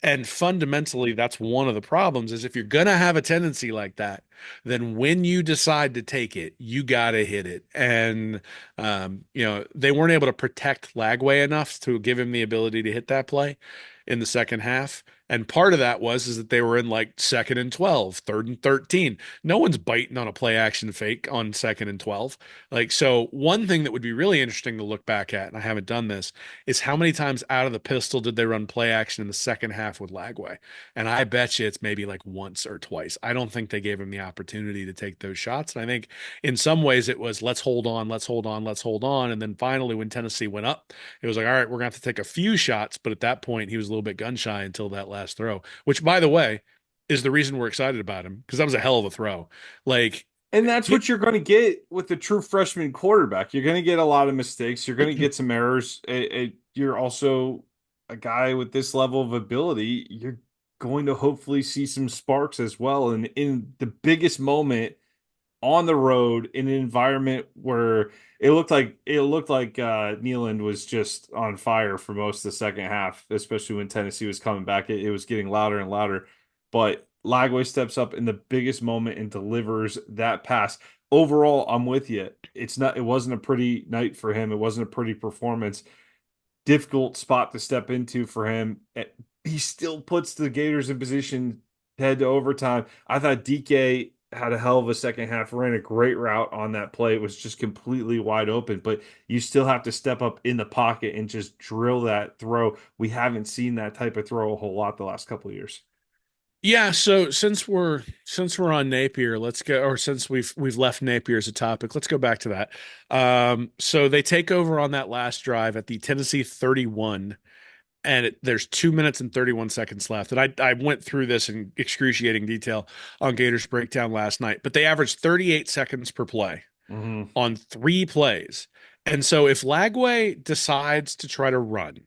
And fundamentally, that's one of the problems is if you're gonna have a tendency like that, then when you decide to take it, you gotta hit it. And they weren't able to protect Lagway enough to give him the ability to hit that play in the second half. And part of that was is that they were in like second and 12, third and 13. No one's biting on a play action fake on second and 12. Like, so one thing that would be really interesting to look back at, and I haven't done this, is how many times out of the pistol did they run play action in the second half with Lagway? And I bet you it's maybe like once or twice. I don't think they gave him the opportunity to take those shots. And I think in some ways it was let's hold on, let's hold on, let's hold on. And then finally, when Tennessee went up, it was like, all right, we're going to have to take a few shots. But at that point, he was a little bit gun shy until that last throw, which, by the way, is the reason we're excited about him because that was a hell of a throw. Like, And that's what you're going to get with the true freshman quarterback. You're going to get a lot of mistakes. You're going to get some errors. You're also a guy with this level of ability. You're going to hopefully see some sparks as well. And in the biggest moment on the road, in an environment where it looked like Neyland was just on fire for most of the second half, especially when Tennessee was coming back. It was getting louder and louder. But Lagway steps up in the biggest moment and delivers that pass. Overall, I'm with you. it wasn't a pretty night for him. It wasn't a pretty performance. Difficult spot to step into for him. He still puts the Gators in position to head to overtime. I thought DK had a hell of a second half, ran a great route on that play. It was just completely wide open, but you still have to step up in the pocket and just drill that throw. We haven't seen that type of throw a whole lot the last couple of years. Yeah, so since we're on Napier, let's go, or since we've left Napier as a topic, let's go back to that. So they take over on that last drive at the Tennessee 31, and there's 2 minutes and 31 seconds left. And I went through this in excruciating detail on Gators Breakdown last night, but they averaged 38 seconds per play Hmm. on 3 plays. And so if Lagway decides to try to run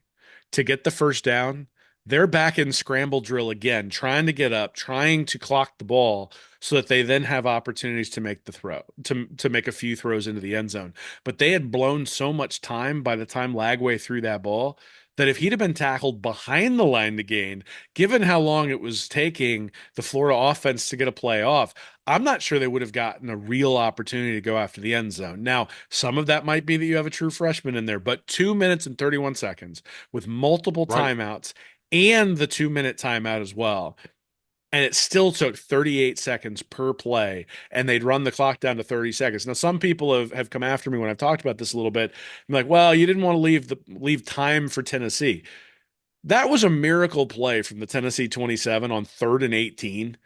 to get the first down, they're back in scramble drill again, trying to get up, trying to clock the ball so that they then have opportunities to make the throw, to make a few throws into the end zone. But they had blown so much time by the time Lagway threw that ball that if he'd have been tackled behind the line to gain, given how long it was taking the Florida offense to get a play off, I'm not sure they would have gotten a real opportunity to go after the end zone. Now, some of that might be that you have a true freshman in there, but 2 minutes and 31 seconds with multiple Right. timeouts and the 2 minute timeout as well. And it still took 38 seconds per play, and they'd run the clock down to 30 seconds. Now, some people have come after me when I've talked about this a little bit. I'm like, well, you didn't want to leave time for Tennessee. That was a miracle play from the Tennessee 27 on 3rd and 18.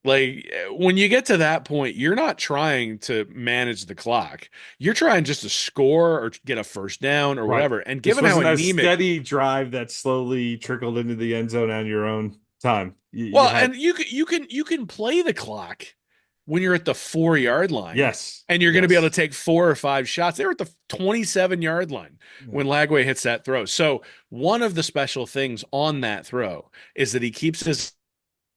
Like when you get to that point, you're not trying to manage the clock. You're trying just to score or get a first down or Right. whatever. And This given how wasn't a anemic, steady drive that slowly trickled into the end zone on your own time. You well, had, and you can play the clock when you're at the 4 yard line yes, and you're going to be able yes. to take 4 or 5 shots. They were at the 27 yard line Yeah. when Lagway hits that throw. So one of the special things on that throw is that he keeps his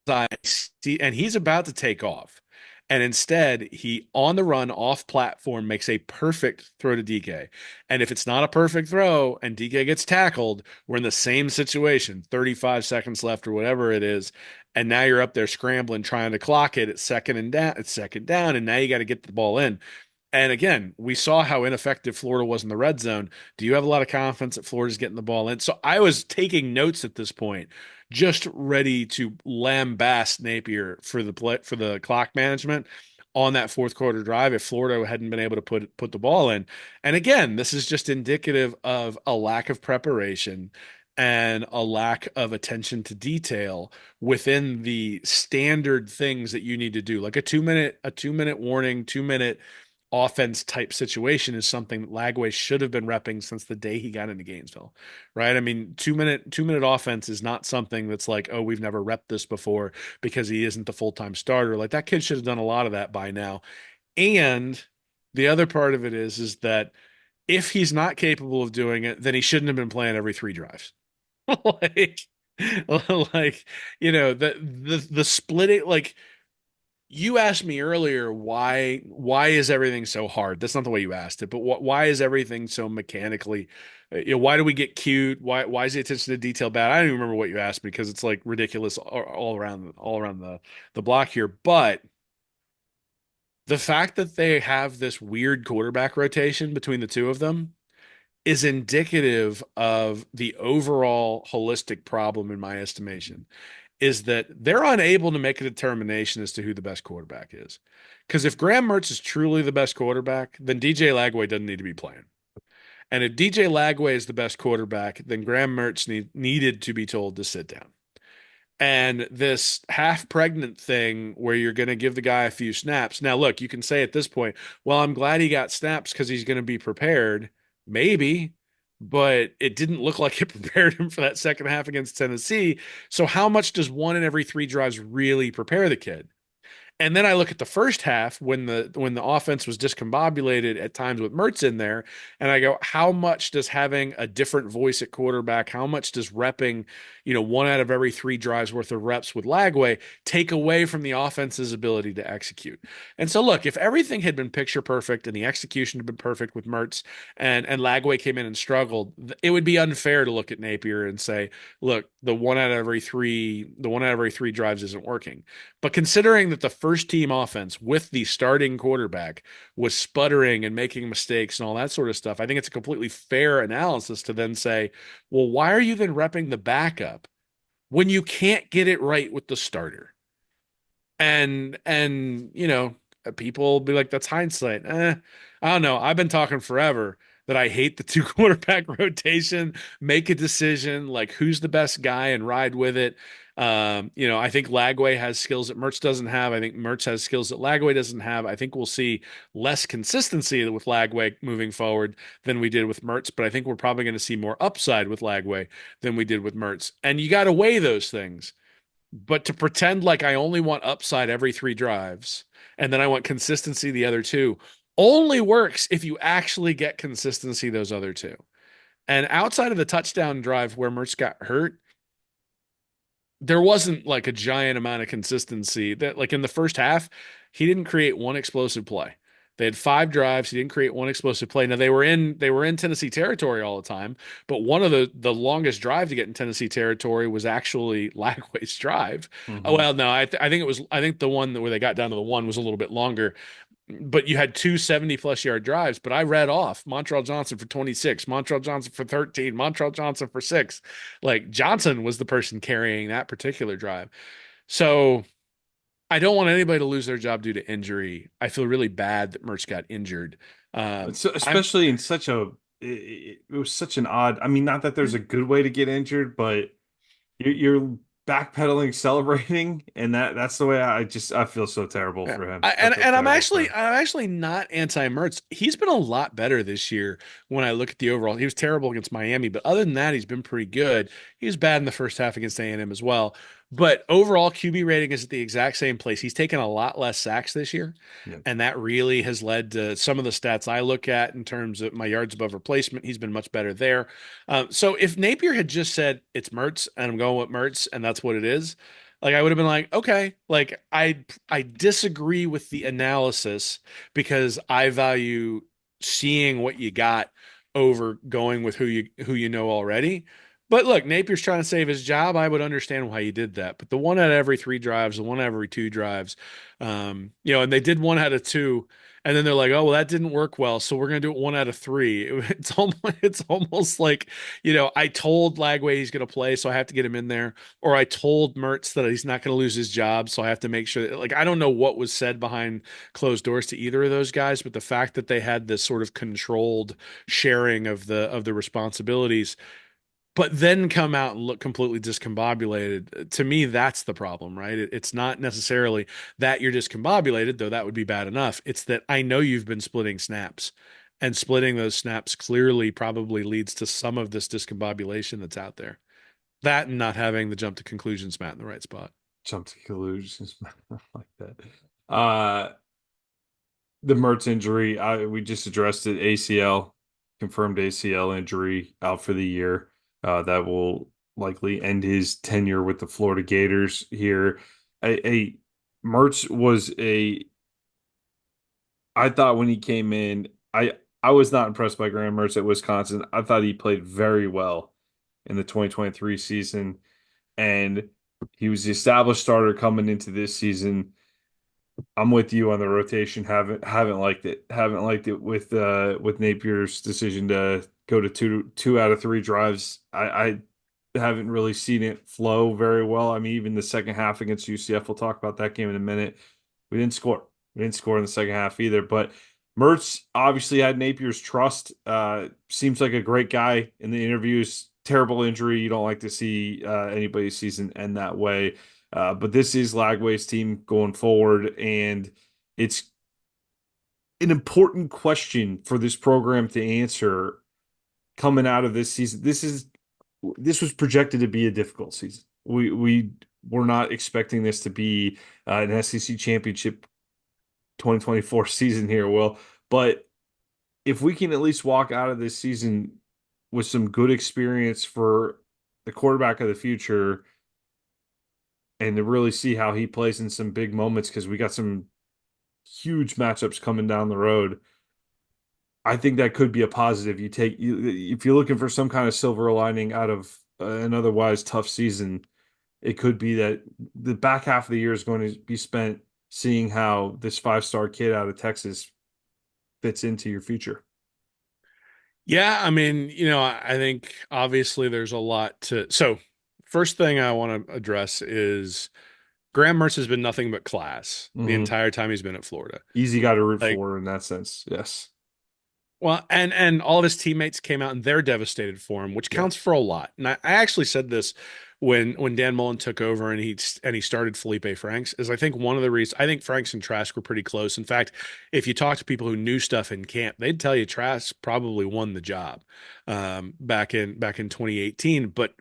eyes, and he's about to take off. And instead, he on the run off platform makes a perfect throw to DK. And if it's not a perfect throw and DK gets tackled, we're in the same situation, 35 seconds left or whatever it is. And now you're up there scrambling, trying to clock it at second and down, it's second down, and now you got to get the ball in. And again, we saw how ineffective Florida was in the red zone. Do you have a lot of confidence that Florida's getting the ball in? So I was taking notes at this point, just ready to lambast Napier for the clock management on that fourth quarter drive if Florida hadn't been able to put the ball in. And again, this is just indicative of a lack of preparation and a lack of attention to detail within the standard things that you need to do. Like a 2 minute warning, 2 minute offense type situation is something that Lagway should have been repping since the day he got into Gainesville, right? I mean, 2 minute offense is not something that's like, oh, we've never repped this before because he isn't the full-time starter. Like that kid should have done a lot of that by now. And the other part of it is that if he's not capable of doing it, then he shouldn't have been playing every 3 drives. like, like, the splitting, like you asked me earlier why is everything so hard? That's not the way you asked it, but why is everything so mechanically? Why do we get cute? Why is the attention to detail bad? I don't even remember what you asked me because it's like ridiculous all around the block here. But the fact that they have this weird quarterback rotation between the two of them is indicative of the overall holistic problem in my estimation is that they're unable to make a determination as to who the best quarterback is. Because if Graham Mertz is truly the best quarterback, then DJ Lagway doesn't need to be playing. And if DJ Lagway is the best quarterback, then Graham Mertz needed to be told to sit down. And this half pregnant thing where you're going to give the guy a few snaps. Now, look, you can say at this point, well, I'm glad he got snaps because he's going to be prepared. Maybe, but it didn't look like it prepared him for that second half against Tennessee. So, how much does one in every 3 drives really prepare the kid? And then I look at the first half when the offense was discombobulated at times with Mertz in there, and I go, how much does having a different voice at quarterback, how much does repping, one out of every 3 drives worth of reps with Lagway take away from the offense's ability to execute? And so look, if everything had been picture perfect and the execution had been perfect with Mertz and Lagway came in and struggled, it would be unfair to look at Napier and say, look, the one out of every 3 drives isn't working. But considering that the first team offense with the starting quarterback was sputtering and making mistakes and all that sort of stuff, I think it's a completely fair analysis to then say, well, why are you then repping the backup when you can't get it right with the starter? And people will be like, that's hindsight. I don't know. I've been talking forever that I hate the two quarterback rotation. Make a decision, like who's the best guy and ride with it. I think Lagway has skills that Mertz doesn't have. I think Mertz has skills that Lagway doesn't have. I think we'll see less consistency with Lagway moving forward than we did with Mertz, but I think we're probably going to see more upside with Lagway than we did with Mertz. And you got to weigh those things. But to pretend like I only want upside every three drives and then I want consistency the other two only works if you actually get consistency those other two. And outside of the touchdown drive where Mertz got hurt, there wasn't like a giant amount of consistency that like in the first half, he didn't create one explosive play. They had five drives. He didn't create one explosive play. Now they were in Tennessee territory all the time, but one of the longest drive to get in Tennessee territory was actually Lagway's drive. Oh Hmm. well, no, I think the one where they got down to the one was a little bit longer, but you had two 70+ yard drives. But I read off Montreal Johnson for 26, Montreal Johnson for 13, Montreal Johnson for 6. Like Johnson was the person carrying that particular drive. So I don't want anybody to lose their job due to injury. I feel really bad that Mertz got injured. So I'm especially in such a it was such an odd. I mean, not that there's a good way to get injured, but you're backpedaling, celebrating, and that's the way I feel so terrible Yeah. for him. I, I and feel and I'm terrible for actually him. I'm actually not anti-Mertz. He's been a lot better this year when I look at the overall. He was terrible against Miami, but other than that, he's been pretty good. He was bad in the first half against A&M as well. But overall QB rating is at the exact same place. He's taken a lot less sacks this year, Yeah. and that really has led to some of the stats I look at in terms of my yards above replacement. He's been much better there. So if Napier had just said it's Mertz and I'm going with Mertz and that's what it is, like I would have been like, okay, like I disagree with the analysis because I value seeing what you got over going with who you know already. But look, Napier's trying to save his job. I would understand why he did that. But the one out of every three drives, the one out of every two drives, and they did one out of two, and then they're like, oh well, that didn't work well, so we're gonna do it one out of three. It's almost like, I told Lagway he's gonna play, so I have to get him in there, or I told Mertz that he's not going to lose his job, so I have to make sure that, like, I don't know what was said behind closed doors to either of those guys, but the fact that they had this sort of controlled sharing of the responsibilities, but then come out and look completely discombobulated, to me, that's the problem, right? It's not necessarily that you're discombobulated, though that would be bad enough. It's that I know you've been splitting snaps. And splitting those snaps clearly probably leads to some of this discombobulation that's out there. That and not having the jump to conclusions, Matt, in the right spot. Jump to conclusions like that. Uh, the Mertz injury, we just addressed it. ACL, confirmed ACL injury, out for the year. That will likely end his tenure with the Florida Gators here. A Mertz was a. I thought when he came in, I was not impressed by Graham Mertz at Wisconsin. I thought he played very well in the 2023 season, and he was the established starter coming into this season. I'm with you on the rotation. Haven't liked it. Haven't liked it with Napier's decision to go to two out of three drives. I haven't really seen it flow very well. I mean, even the second half against UCF, we'll talk about that game in a minute. We didn't score. We didn't score in the second half either. But Mertz obviously had Napier's trust. Seems like a great guy in the interviews. Terrible injury. You don't like to see anybody's season end that way. But this is Lagway's team going forward, and it's an important question for this program to answer coming out of this season. This was projected to be a difficult season. We were not expecting this to be an SEC championship 2024 season here, Will. But if we can at least walk out of this season with some good experience for the quarterback of the future and to really see how he plays in some big moments, because we got some huge matchups coming down the road. I think that could be a positive. If you're looking for some kind of silver lining out of an otherwise tough season, it could be that the back half of the year is going to be spent seeing how this 5-star kid out of Texas fits into your future. Yeah, I mean, I think obviously there's a lot to. So, first thing I want to address is Graham Mertz has been nothing but class the Hmm. entire time he's been at Florida. Easy guy to root Like, for in that sense. Yes. well, and all of his teammates came out and they're devastated for him, which Yeah. counts for a lot. And I actually said this when Dan Mullen took over and he started Felipe Franks, is I think one of the reasons I think Franks and Trask were pretty close. In fact, if you talk to people who knew stuff in camp, they'd tell you Trask probably won the job back in 2018. But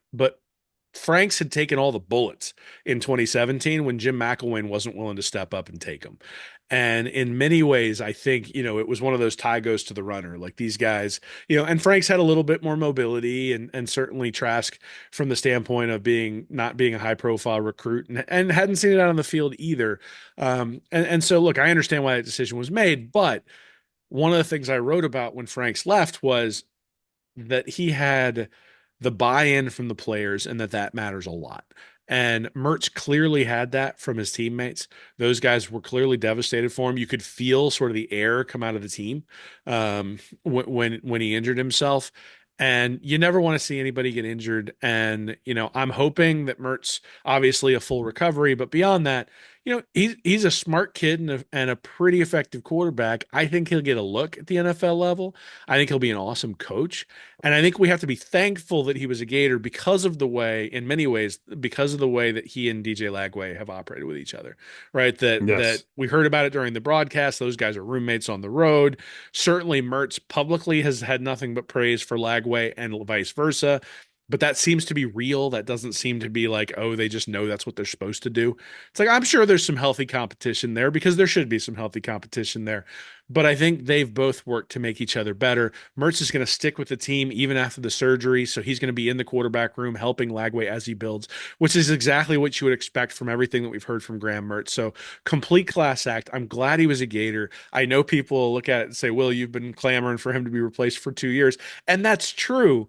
Franks had taken all the bullets in 2017 when Jim McElwain wasn't willing to step up and take them. And in many ways, I think, it was one of those tie goes to the runner. Like these guys, and Frank's had a little bit more mobility and certainly Trask from the standpoint of not being a high profile recruit and hadn't seen it out on the field either. And so look, I understand why that decision was made, but one of the things I wrote about when Franks left was that he had the buy-in from the players and that matters a lot. And Mertz clearly had that from his teammates. Those guys were clearly devastated for him. You could feel sort of the air come out of the team when he injured himself. And you never want to see anybody get injured. And I'm hoping that Mertz, obviously a full recovery, but beyond that, he's a smart kid and a pretty effective quarterback. I think he'll get a look at the NFL level. I think he'll be an awesome coach. And I think we have to be thankful that he was a Gator because of the way, in many ways, because of the way that he and DJ Lagway have operated with each other, right? That Yes. we heard about it during the broadcast. Those guys are roommates on the road. Certainly, Mertz publicly has had nothing but praise for Lagway and vice versa. But that seems to be real. That doesn't seem to be like, oh, they just know that's what they're supposed to do. It's like, I'm sure there's some healthy competition there because there should be some healthy competition there. But I think they've both worked to make each other better. Mertz is going to stick with the team even after the surgery. So he's going to be in the quarterback room helping Lagway as he builds, which is exactly what you would expect from everything that we've heard from Graham Mertz. So complete class act. I'm glad he was a Gator. I know people look at it and say, Will, you've been clamoring for him to be replaced for 2 years. And that's true.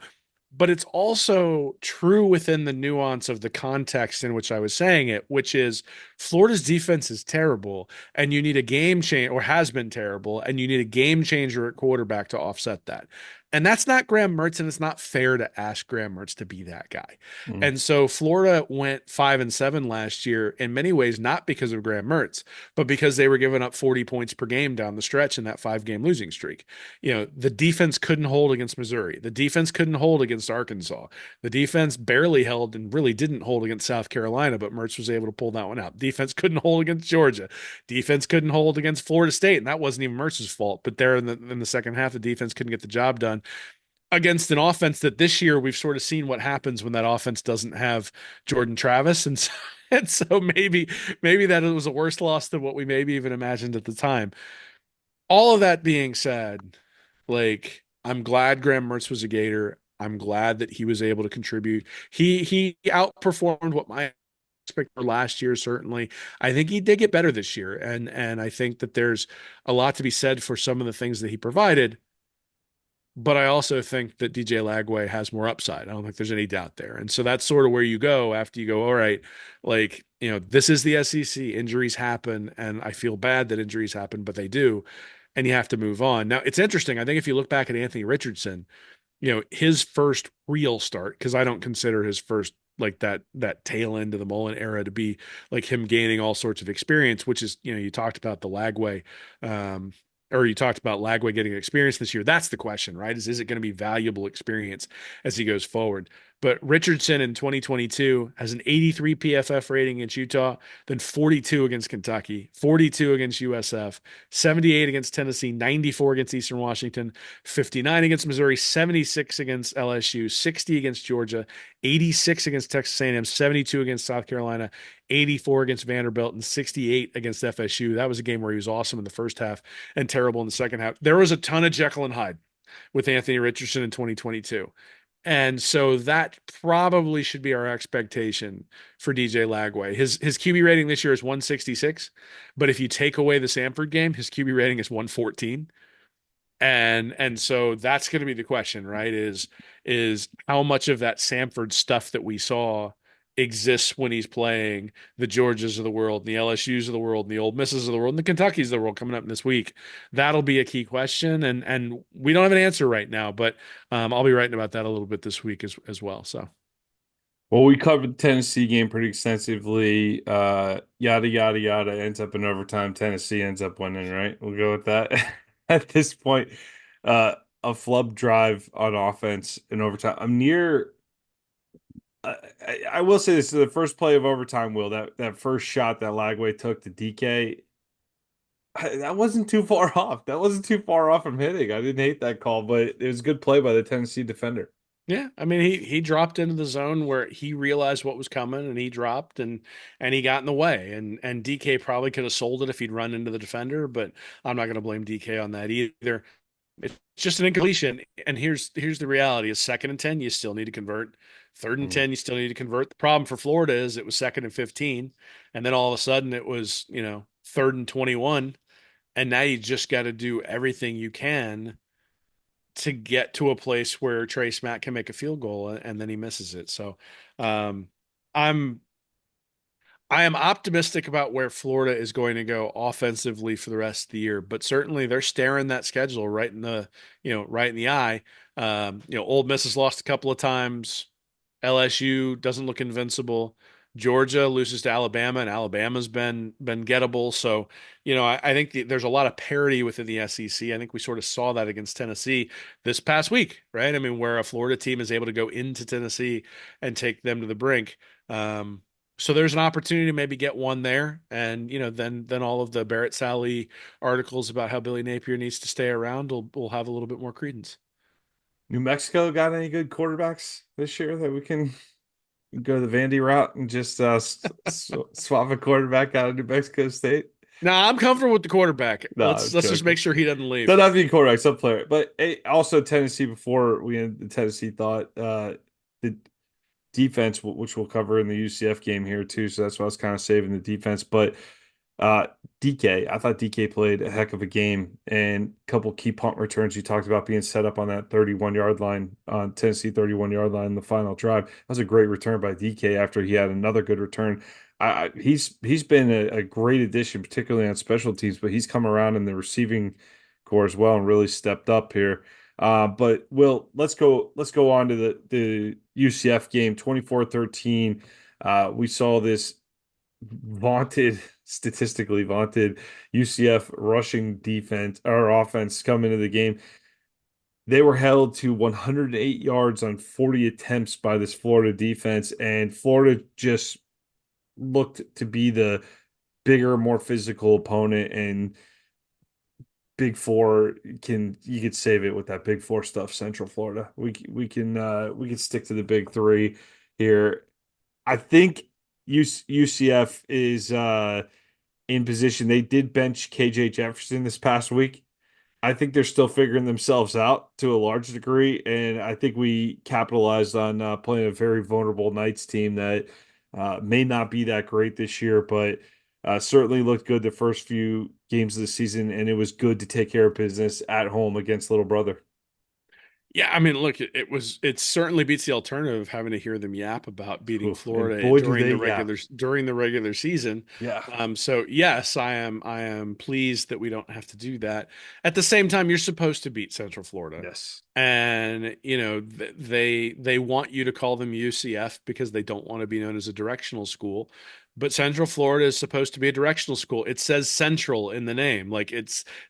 But it's also true within the nuance of the context in which I was saying it, which is Florida's defense is terrible, and you need a game change, or has been terrible, and you need a game changer at quarterback to offset that. And that's not Graham Mertz, and it's not fair to ask Graham Mertz to be that guy. Mm. And so Florida went 5-7 last year in many ways, not because of Graham Mertz, but because they were giving up 40 points per game down the stretch in that 5-game losing streak. The defense couldn't hold against Missouri. The defense couldn't hold against Arkansas. The defense barely held and really didn't hold against South Carolina, but Mertz was able to pull that one out. Defense couldn't hold against Georgia. Defense couldn't hold against Florida State, and that wasn't even Mertz's fault. But there in the second half, the defense couldn't get the job done against an offense that this year we've sort of seen what happens when that offense doesn't have Jordan Travis. And so maybe that was a worse loss than what we maybe even imagined at the time. All of that being said, like I'm glad Graham Mertz was a Gator. I'm glad that he was able to contribute. He outperformed what my expected for last year, certainly. I think he did get better this year. And I think that there's a lot to be said for some of the things that he provided. But I also think that DJ Lagway has more upside. I don't think there's any doubt there. And so that's sort of where you go after you go, all right, like, this is the SEC. Injuries happen, and I feel bad that injuries happen, but they do. And you have to move on. Now, it's interesting. I think if you look back at Anthony Richardson, his first real start, because I don't consider his first like that tail end of the Mullen era to be like him gaining all sorts of experience, which is, you talked about the Lagway, or you talked about Lagway getting experience this year. That's the question, right? Is it going to be valuable experience as he goes forward? But Richardson in 2022 has an 83 PFF rating against Utah, then 42 against Kentucky, 42 against USF, 78 against Tennessee, 94 against Eastern Washington, 59 against Missouri, 76 against LSU, 60 against Georgia, 86 against Texas A&M, 72 against South Carolina, 84 against Vanderbilt, and 68 against FSU. That was a game where he was awesome in the first half and terrible in the second half. There was a ton of Jekyll and Hyde with Anthony Richardson in 2022. And so that probably should be our expectation for DJ Lagway. His QB rating this year is 166, but if you take away the Samford game, his QB rating is 114. And so that's going to be the question, right? Is how much of that Samford stuff that we saw exists when he's playing the Georgias of the world, and the LSUs of the world, and the Ole Misses of the world, and the Kentuckys of the world coming up this week. That'll be a key question, and we don't have an answer right now, but I'll be writing about that a little bit this week as well. So Well, we covered the Tennessee game pretty extensively. Yada yada yada ends up in overtime. Tennessee ends up winning, right? We'll go with that. At this point, a flub drive on offense in overtime. I'm near. I will say this is the first play of overtime. Will that first shot that Lagway took to DK? That wasn't too far off. That wasn't too far off from hitting. I didn't hate that call, but it was a good play by the Tennessee defender. yeah, I mean he dropped into the zone where he realized what was coming and he dropped and he got in the way and DK probably could have sold it if he'd run into the defender, but I'm not going to blame DK on that either. It's just an incompletion. And here's the reality: is 2nd and 10, you still need to convert. Third and Mm. 10, you still need to convert. The problem for Florida is it was 2nd and 15, and then all of a sudden it was 3rd and 21, and now you just got to do everything you can to get to a place where Trace Mack can make a field goal, and then he misses it. So, um, I'm I am optimistic about where Florida is going to go offensively for the rest of the year, but certainly they're staring that schedule right in the eye. Ole Miss has lost a couple of times. LSU doesn't look invincible. Georgia loses to Alabama, and Alabama's been gettable. So, I think there's a lot of parity within the SEC. I think we sort of saw that against Tennessee this past week, right? I mean, where a Florida team is able to go into Tennessee and take them to the brink. Um, so there's an opportunity to maybe get one there, and then all of the Barrett Sally articles about how Billy Napier needs to stay around will have a little bit more credence. New Mexico got any good quarterbacks this year that we can go the Vandy route and just swap a quarterback out of New Mexico State? Now I'm comfortable with the quarterback. No, Let's I'm let's just joking. make sure he doesn't Don't leave. have to be quarterback, some player. But also Tennessee before we end the Tennessee thought the defense, which we'll cover in the UCF game here too. So that's why I was kind of saving the defense. But uh, DK, I thought DK played a heck of a game and a couple key punt returns. You talked about being set up on that 31-yard line, on Tennessee 31-yard line in the final drive. That was a great return by DK after he had another good return. He's been a great addition, particularly on special teams, but he's come around in the receiving core as well and really stepped up here. But Will, let's go on to the UCF game, 24-13. We saw this statistically vaunted UCF rushing defense or offense come into the game. They were held to 108 yards on 40 attempts by this Florida defense, and Florida just looked to be the bigger, more physical opponent. And Big Four you could save it with that Big Four stuff. Central Florida, we can stick to the Big Three here. I think UCF is in position. They did bench KJ Jefferson this past week. I think they're still figuring themselves out to a large degree, and I think we capitalized on playing a very vulnerable Knights team that may not be that great this year, but certainly looked good the first few games of the season, and it was good to take care of business at home against Little Brother. Yeah, I mean, look, it certainly beats the alternative of having to hear them yap about beating Oof, and Florida boy, do they yap. during the regular season. Yeah. So yes, I am pleased that we don't have to do that. At the same time, you're supposed to beat Central Florida, Yes. and they want you to call them UCF because they don't want to be known as a directional school. But Central Florida is supposed to be a directional school. It says Central in the name, like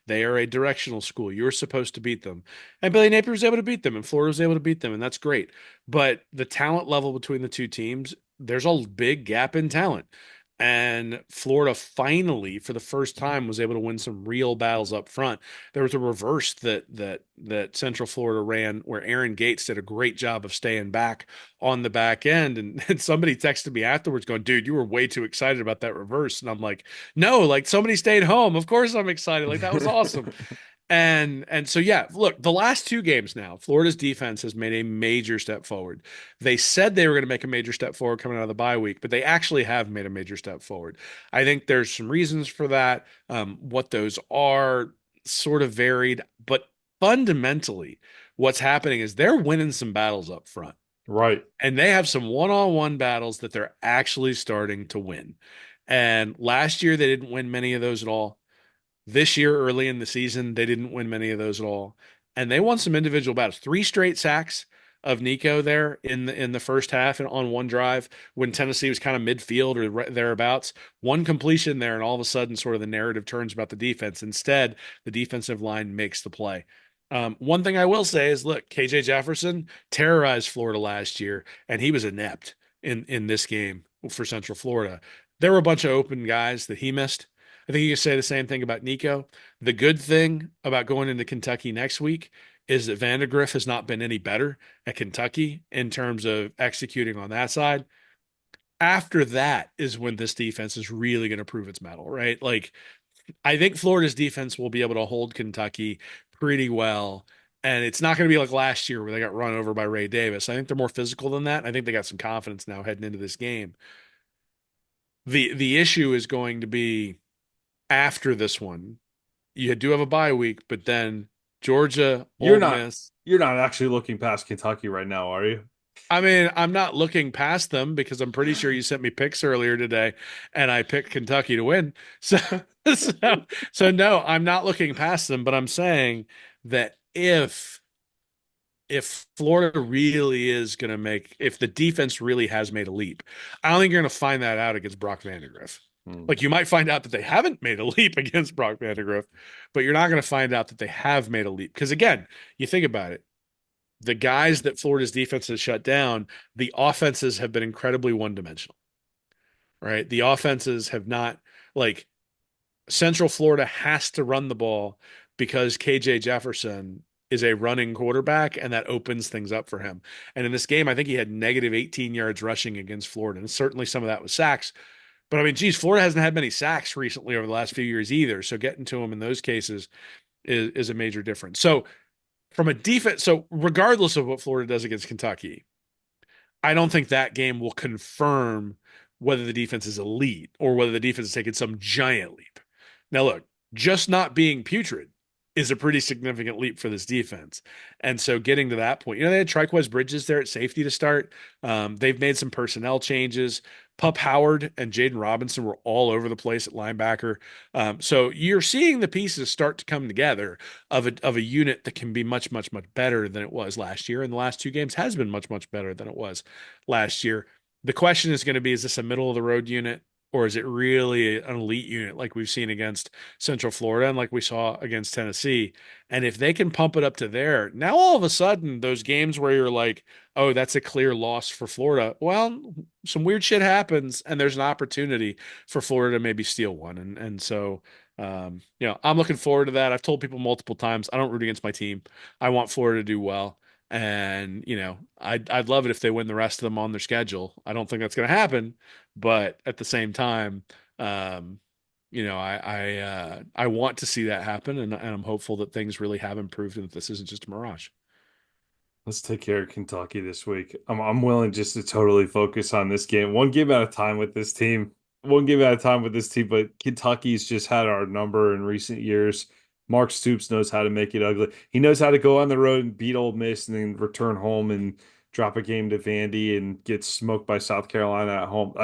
they are a directional school. You're supposed to beat them. And Billy Napier was able to beat them, and Florida was able to beat them, and that's great. But the talent level between the two teams, there's a big gap in talent. And Florida finally, for the first time, was able to win some real battles up front. There was a reverse that Central Florida ran, where Aaron Gates did a great job of staying back on the back end. And somebody texted me afterwards, going, "Dude, you were way too excited about that reverse." And I'm like, "No, like somebody stayed home. Of course I'm excited. Like that was awesome." And so yeah, look, the last two games now, Florida's defense has made a major step forward. They said they were going to make a major step forward coming out of the bye week, but they actually have made a major step forward. I think there's some reasons for that. What those are sort of varied, but fundamentally, what's happening is they're winning some battles up front. Right. And they have some one-on-one battles that they're actually starting to win. And last year they didn't win many of those at all. This year, early in the season, they didn't win many of those at all, and they won some individual battles. Three straight sacks of Nico there in the first half and on one drive when Tennessee was kind of midfield or thereabouts. One completion there, and all of a sudden, sort of the narrative turns about the defense. Instead, the defensive line makes the play. One thing I will say is, look, KJ Jefferson terrorized Florida last year, and he was inept in this game for Central Florida. There were a bunch of open guys that he missed. I think you can say the same thing about Nico. The good thing about going into Kentucky next week is that Vandegrift has not been any better at Kentucky in terms of executing on that side. After that is when this defense is really going to prove its mettle, right? Like, I think Florida's defense will be able to hold Kentucky pretty well. And it's not going to be like last year where they got run over by Ray Davis. I think they're more physical than that. I think they got some confidence now heading into this game. The issue is going to be after this one. You do have a bye week, but then Georgia, You're Ole not Miss. you're not actually looking past Kentucky right now, are you? I mean, I'm not looking past them because I'm pretty sure you sent me picks earlier today, and I picked Kentucky to win. So, so no, I'm not looking past them, but I'm saying that if Florida really is going to make, if the defense really has made a leap, I don't think you're going to find that out against Brock Vandegrift. Hmm. Like you might find out that they haven't made a leap against Brock Vandegrift, but you're not going to find out that they have made a leap. Because again, you think about it, the guys that Florida's defense has shut down, the offenses have been incredibly one-dimensional, right? The offenses have not, like, Central Florida has to run the ball because KJ Jefferson is a running quarterback, and that opens things up for him. And in this game, I think he had negative 18 yards rushing against Florida. And certainly some of that was sacks. But I mean, geez, Florida hasn't had many sacks recently over the last few years either. So getting to him in those cases is a major difference. So from a defense, so regardless of what Florida does against Kentucky, I don't think that game will confirm whether the defense is elite or whether the defense has taken some giant leap. Now, look, just not being putrid is a pretty significant leap for this defense. And so getting to that point, they had Triquez Bridges there at safety to start. They've made some personnel changes. Pup Howard and Jaden Robinson were all over the place at linebacker. So you're seeing the pieces start to come together of a unit that can be much, much, much better than it was last year. And the last two games has been much, much better than it was last year. The question is going to be, is this a middle of the road unit? Or is it really an elite unit like we've seen against Central Florida and like we saw against Tennessee? And if they can pump it up to there, now all of a sudden, those games where you're like, oh, that's a clear loss for Florida. Well, some weird shit happens, and there's an opportunity for Florida to maybe steal one. And so, I'm looking forward to that. I've told people multiple times I don't root against my team. I want Florida to do well. And I'd love it if they win the rest of them on their schedule. I don't think that's going to happen, but at the same time, um, I want to see that happen, and I'm hopeful that things really have improved and that this isn't just a mirage. Let's take care of Kentucky this week. I'm willing just to totally focus on this game. One game at a time with this team. One game at a time with this team, but Kentucky's just had our number in recent years. Mark Stoops knows how to make it ugly. He knows how to go on the road and beat Ole Miss and then return home and drop a game to Vandy and get smoked by South Carolina at home.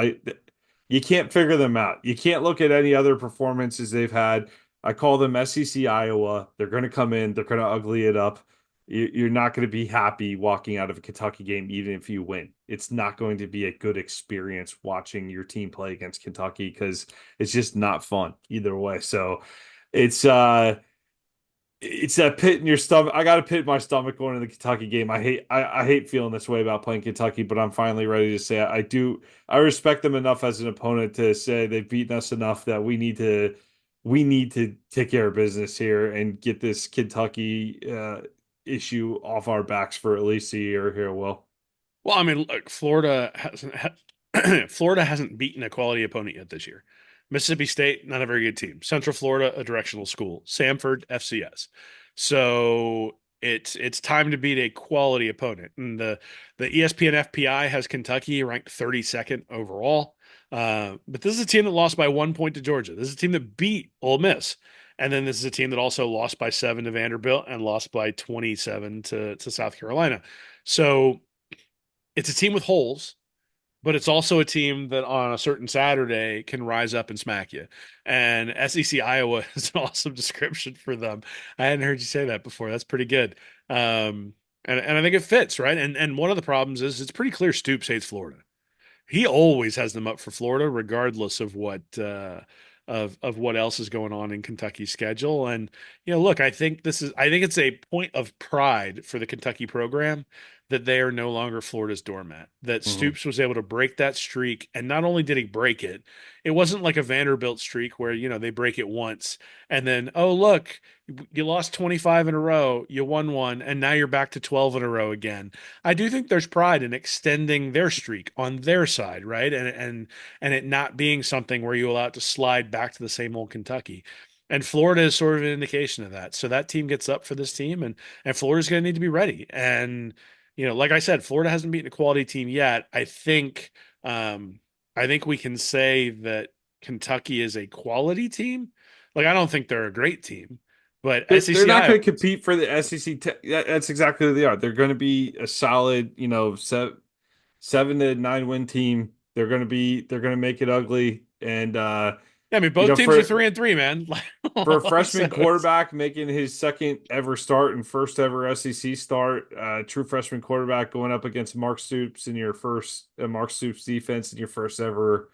You can't figure them out. You can't look at any other performances they've had. I call them SEC Iowa. They're going to come in. They're going to ugly it up. You're not going to be happy walking out of a Kentucky game, even if you win. It's not going to be a good experience watching your team play against Kentucky because it's just not fun either way. So it's it's that pit in your stomach. I got a pit in my stomach going to the Kentucky game. I hate feeling this way about playing Kentucky, but I'm finally ready to say I do. I respect them enough as an opponent to say they've beaten us enough that we need to take care of business here and get this Kentucky issue off our backs for at least a year here. Will. Well, I mean, look, Florida hasn't beaten a quality opponent yet this year. Mississippi State, not a very good team. Central Florida, a directional school. Samford, FCS. So it's time to beat a quality opponent. And the ESPN FPI has Kentucky ranked 32nd overall. But this is a team that lost by 1 point to Georgia. This is a team that beat Ole Miss. And then this is a team that also lost by 7 to Vanderbilt and lost by 27 to South Carolina. So it's a team with holes, but it's also a team that on a certain Saturday can rise up and smack you. And SEC Iowa is an awesome description for them. I hadn't heard you say that before. That's pretty good. And I think it fits, right? And one of the problems is it's pretty clear Stoops hates Florida. He always has them up for Florida, regardless of what what else is going on in Kentucky's schedule. And look, I think it's a point of pride for the Kentucky program that they are no longer Florida's doormat. That Mhm. Stoops was able to break that streak, and not only did he break it, it wasn't like a Vanderbilt streak where they break it once and then oh look, you lost 25 in a row, you won one, and now you're back to 12 in a row again. I do think there's pride in extending their streak on their side, right? And it not being something where you allow it to slide back to the same old Kentucky. And Florida is sort of an indication of that. So that team gets up for this team, and Florida's going to need to be ready. And like I said, Florida hasn't beaten a quality team yet. I think we can say that Kentucky is a quality team. Like I don't think they're a great team, but They're SEC not Iowa. going to compete for the SEC. That's exactly who they are. They're going to be a solid, 7 to 9 win team. They're going to make it ugly. And, I mean, both teams are for 3-3, man. Like freshman so it's quarterback making his second ever start and first ever SEC start, true freshman quarterback going up against Mark Stoops in your first Mark Stoops defense in your first ever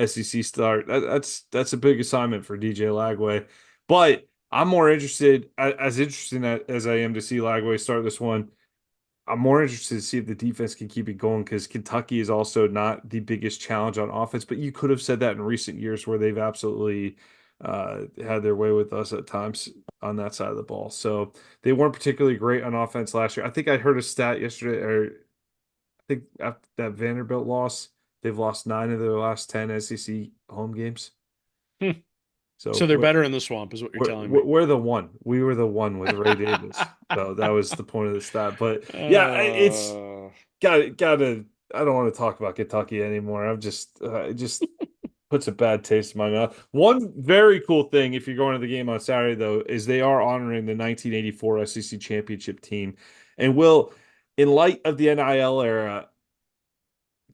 SEC start. That's a big assignment for DJ Lagway. But I'm more interested, as interested as I am to see Lagway start this one. I'm more interested to see if the defense can keep it going because Kentucky is also not the biggest challenge on offense. But you could have said that in recent years where they've absolutely had their way with us at times on that side of the ball. So they weren't particularly great on offense last year. I think I heard a stat yesterday, or I think after that Vanderbilt loss, they've lost 9 of their last 10 SEC home games. hmm. So So they're better in the swamp, is what you're telling me. we're the one. We were the one with Ray Davis. So that was the point of the stat. But yeah, it's Uh, gotta. I don't want to talk about Kentucky anymore. I'm just it just puts a bad taste in my mouth. One very cool thing, if you're going to the game on Saturday, though, is they are honoring the 1984 SEC championship team, and will, in light of the NIL era,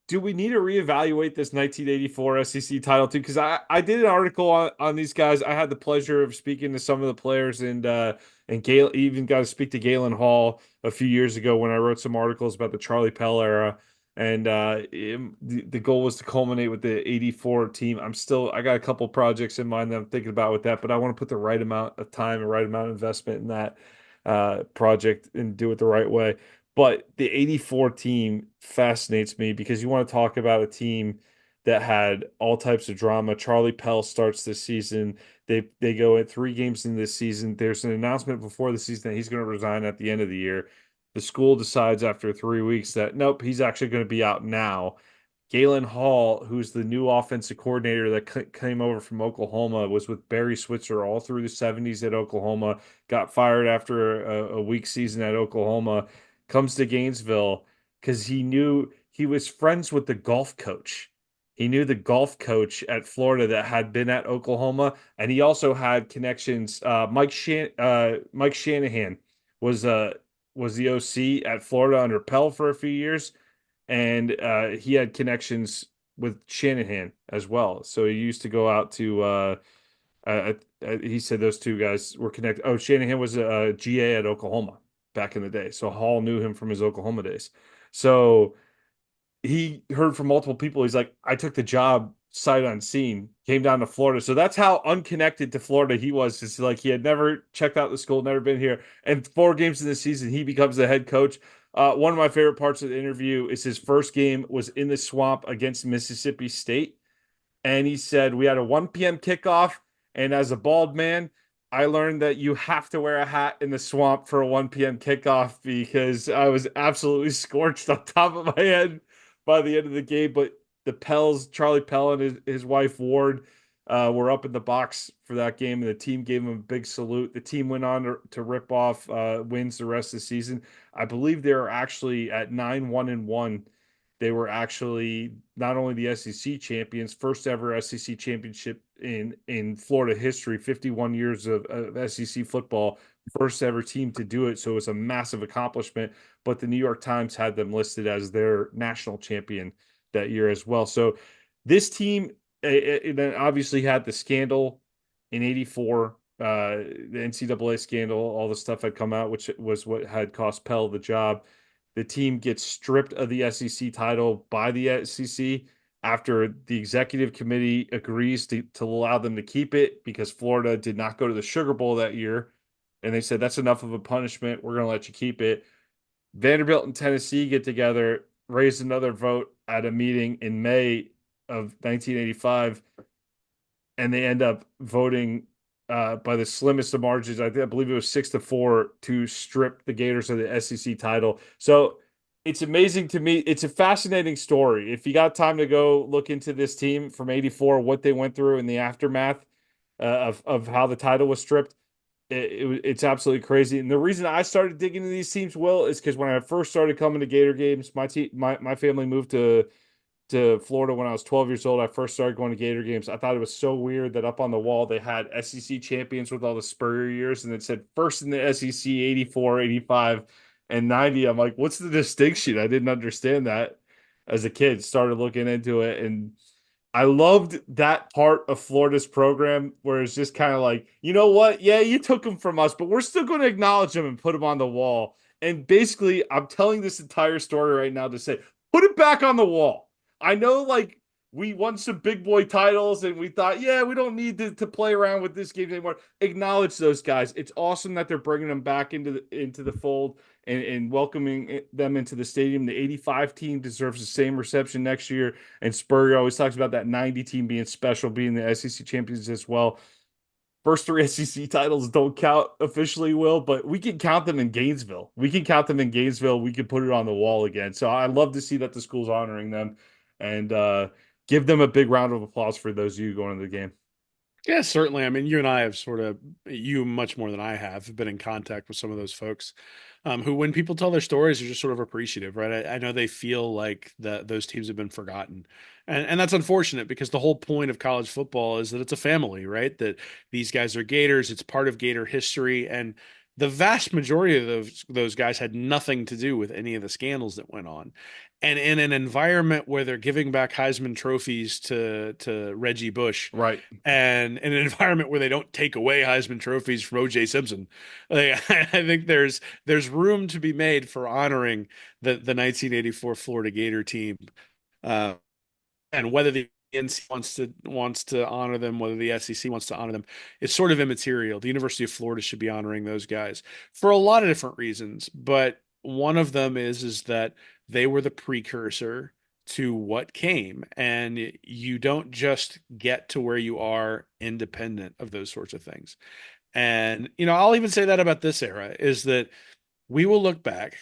do we need to reevaluate this 1984 SEC title too? Because I did an article on these guys. I had the pleasure of speaking to some of the players and Gale even got to speak to Galen Hall a few years ago when I wrote some articles about the Charlie Pell era. And the goal was to culminate with the 84 team. I got a couple projects in mind that I'm thinking about with that, but I want to put the right amount of time and right amount of investment in that project and do it the right way. But the 84 team fascinates me because you want to talk about a team that had all types of drama. Charlie Pell starts this season. They go at 3 games in this season. There's an announcement before the season that he's going to resign at the end of the year. The school decides after 3 weeks that nope, he's actually going to be out now. Galen Hall, who's the new offensive coordinator that came over from Oklahoma, was with Barry Switzer all through the 70s at Oklahoma, got fired after a weak season at Oklahoma, comes to Gainesville because he knew he was friends with the golf coach. He knew the golf coach at Florida that had been at Oklahoma, and he also had connections. Mike Shanahan was uh, was the OC at Florida under Pell for a few years, and he had connections with Shanahan as well. So he used to go out to. He said those two guys were connected. Oh, Shanahan was a GA at Oklahoma back in the day, so Hall knew him from his Oklahoma days. So he heard from multiple people. He's like, I took the job sight unseen, came down to Florida. So that's how unconnected to Florida he was. It's like he had never checked out the school, never been here. And 4 games in the season, he becomes the head coach. One of my favorite parts of the interview is his first game was in the swamp against Mississippi State, and he said we had a 1 p.m. kickoff, and as a bald man, I learned that you have to wear a hat in the swamp for a 1 p.m. kickoff because I was absolutely scorched on top of my head by the end of the game. But the Pells, Charlie Pell and his wife Ward, were up in the box for that game, and the team gave him a big salute. The team went on to rip off wins the rest of the season. I believe they are actually at 9-1-1. They were actually not only the SEC champions, first ever SEC championship in Florida history, 51 years of SEC football first ever team to do it. So it was a massive accomplishment. But the New York Times had them listed as their national champion that year as well. So this team then obviously had the scandal in '84, the NCAA scandal, all the stuff had come out, which was what had cost Pell the job. The team gets stripped of the SEC title by the SEC after the executive committee agrees to allow them to keep it because Florida did not go to the Sugar Bowl that year. And they said, that's enough of a punishment. We're going to let you keep it. Vanderbilt and Tennessee get together, raise another vote at a meeting in May of 1985, and they end up voting by the slimmest of margins. I believe it was 6-4 to strip the Gators of the SEC title. So it's amazing to me. It's a fascinating story. If you got time to go look into this team from '84, what they went through in the aftermath of how the title was stripped, it's absolutely crazy. And the reason I started digging into these teams, Will, is because when I first started coming to Gator games, my family moved to Florida when I was 12 years old. I first started going to Gator games. I thought it was so weird that up on the wall they had SEC champions with all the Spurrier years, and it said first in the SEC '84, '85, and '90. I'm like, what's the distinction? I didn't understand that as a kid. Started looking into it, and I loved that part of Florida's program where it's just kind of like, you know what? Yeah, you took them from us, but we're still going to acknowledge them and put them on the wall. And basically, I'm telling this entire story right now to say, put it back on the wall. I know, like, we won some big boy titles and we thought, yeah, we don't need to play around with this game anymore. Acknowledge those guys. It's awesome that they're bringing them back into the fold and welcoming them into the stadium. The '85 team deserves the same reception next year. And Spurrier always talks about that '90 team being special, being the SEC champions as well. First three SEC titles don't count officially, Will, but we can count them in Gainesville. We can count them in Gainesville. We can put it on the wall again. So I love to see that the school's honoring them and give them a big round of applause for those of you going to the game. Yeah, certainly. I mean, you and I have sort of, you much more than I have been in contact with some of those folks who, when people tell their stories, are just sort of appreciative, right? I know they feel like that those teams have been forgotten. And that's unfortunate because the whole point of college football is that it's a family, right? That these guys are Gators, it's part of Gator history. And the vast majority of those guys had nothing to do with any of the scandals that went on. And in an environment where they're giving back Heisman trophies to Reggie Bush, Right. and in an environment where they don't take away Heisman trophies from O.J. Simpson, like, I think there's room to be made for honoring the 1984 Florida Gator team, uh, and whether the NC wants to honor them, whether the SEC wants to honor them, it's sort of immaterial. The University of Florida should be honoring those guys for a lot of different reasons, but one of them is that they were the precursor to what came, and you don't just get to where you are independent of those sorts of things. And I'll even say that about this era is that we will look back,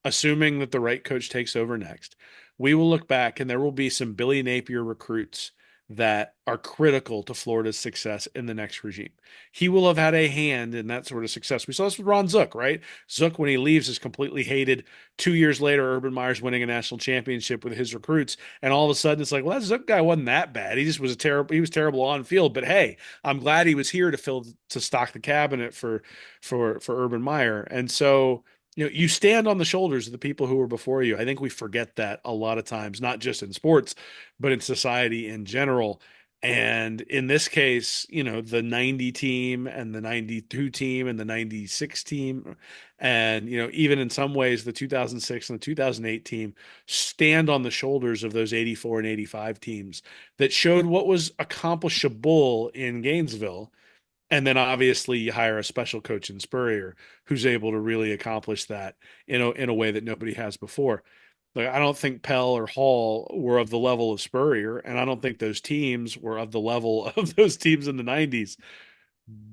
assuming that the right coach takes over next. We will look back and there will be some Billy Napier recruits that are critical to Florida's success in the next regime. He will have had a hand in that sort of success. We saw this with Ron Zook, right? Zook, when he leaves, is completely hated. 2 years later, Urban Meyer's winning a national championship with his recruits, and all of a sudden, it's like, well, that Zook guy wasn't that bad. He just was a terrible. He was terrible on field, but hey, I'm glad he was here to stock the cabinet for Urban Meyer, and so you stand on the shoulders of the people who were before you. I think we forget that a lot of times, not just in sports, but in society in general. And in this case, the '90 team and the '92 team and the '96 team, and, even in some ways, the 2006 and the 2008 team stand on the shoulders of those '84 and '85 teams that showed what was accomplishable in Gainesville. And then obviously you hire a special coach in Spurrier who's able to really accomplish that in a way that nobody has before. Like, I don't think Pell or Hall were of the level of Spurrier, and I don't think those teams were of the level of those teams in the 90s.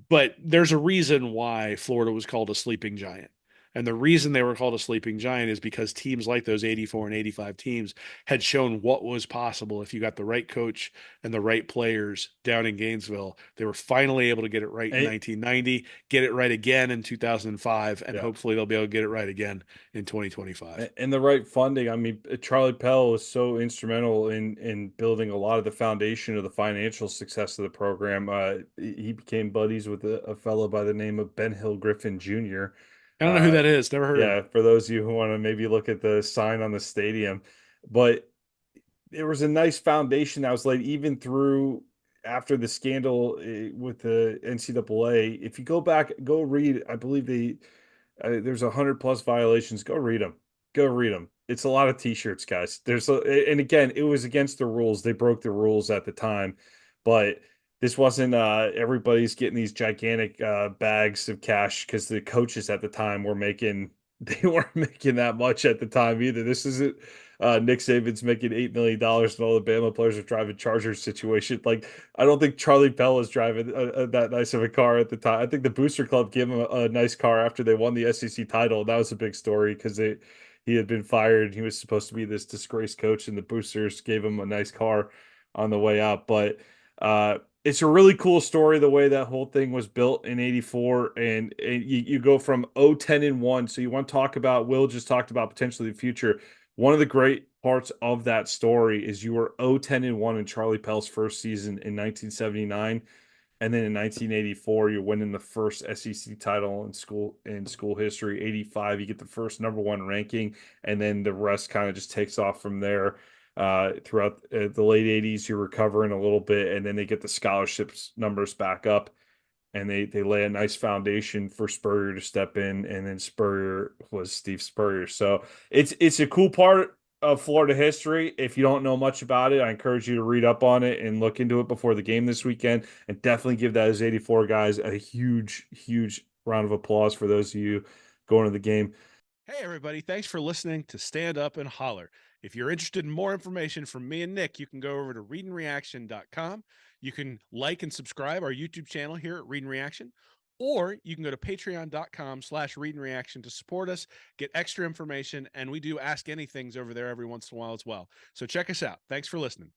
But there's a reason why Florida was called a sleeping giant. And the reason they were called a sleeping giant is because teams like those 84 and 85 teams had shown what was possible if you got the right coach and the right players down in Gainesville. They were finally able to get it right in And, 1990, get it right again in 2005, and yeah. hopefully they'll be able to get it right again in 2025. And the right funding. I mean, Charlie Pell was so instrumental in building a lot of the foundation of the financial success of the program. He became buddies with a fellow by the name of Ben Hill Griffin Jr. I don't know who Uh, that is. Never heard of him. yeah, for those of you who want to maybe look at the sign on the stadium, but there was a nice foundation that was laid even through after the scandal with the NCAA. If you go back, go read. I believe there's 100 plus violations. Go read them. Go read them. It's a lot of t-shirts, guys. And again, it was against the rules. They broke the rules at the time, but this wasn't everybody's getting these gigantic bags of cash because the coaches at the time were making they weren't making that much at the time either. This isn't Nick Saban's making $8 million and all the Bama players are driving Chargers situation. Like, I don't think Charlie Bell is driving that nice of a car at the time. I think the Booster Club gave him a nice car after they won the SEC title. That was a big story because he had been fired. He was supposed to be this disgraced coach, and the Boosters gave him a nice car on the way out. But it's a really cool story the way that whole thing was built in '84, and you go from 0-10-1. So you want to talk about Will just talked about potentially the future. One of the great parts of that story is you were 0-10-1 in Charlie Pell's first season in 1979, and then in 1984 you're winning the first SEC title in school history. 85 you get the first #1 ranking, and then the rest kind of just takes off from there. Throughout the late 80s you're recovering a little bit, and then they get the scholarships numbers back up, and they lay a nice foundation for Spurrier to step in, and then Spurrier was Steve Spurrier. So it's a cool part of Florida history. If you don't know much about it, I encourage you to read up on it and look into it before the game this weekend, and definitely give those 84 guys a huge round of applause for those of you going to the game. Hey, everybody. Thanks for listening to Stand Up and Holler. If you're interested in more information from me and Nick, you can go over to readandreaction.com. You can like and subscribe our YouTube channel here at Read and Reaction, or you can go to patreon.com/readandreaction to support us, get extra information, and we do Ask Anythings over there every once in a while as well. So check us out. Thanks for listening.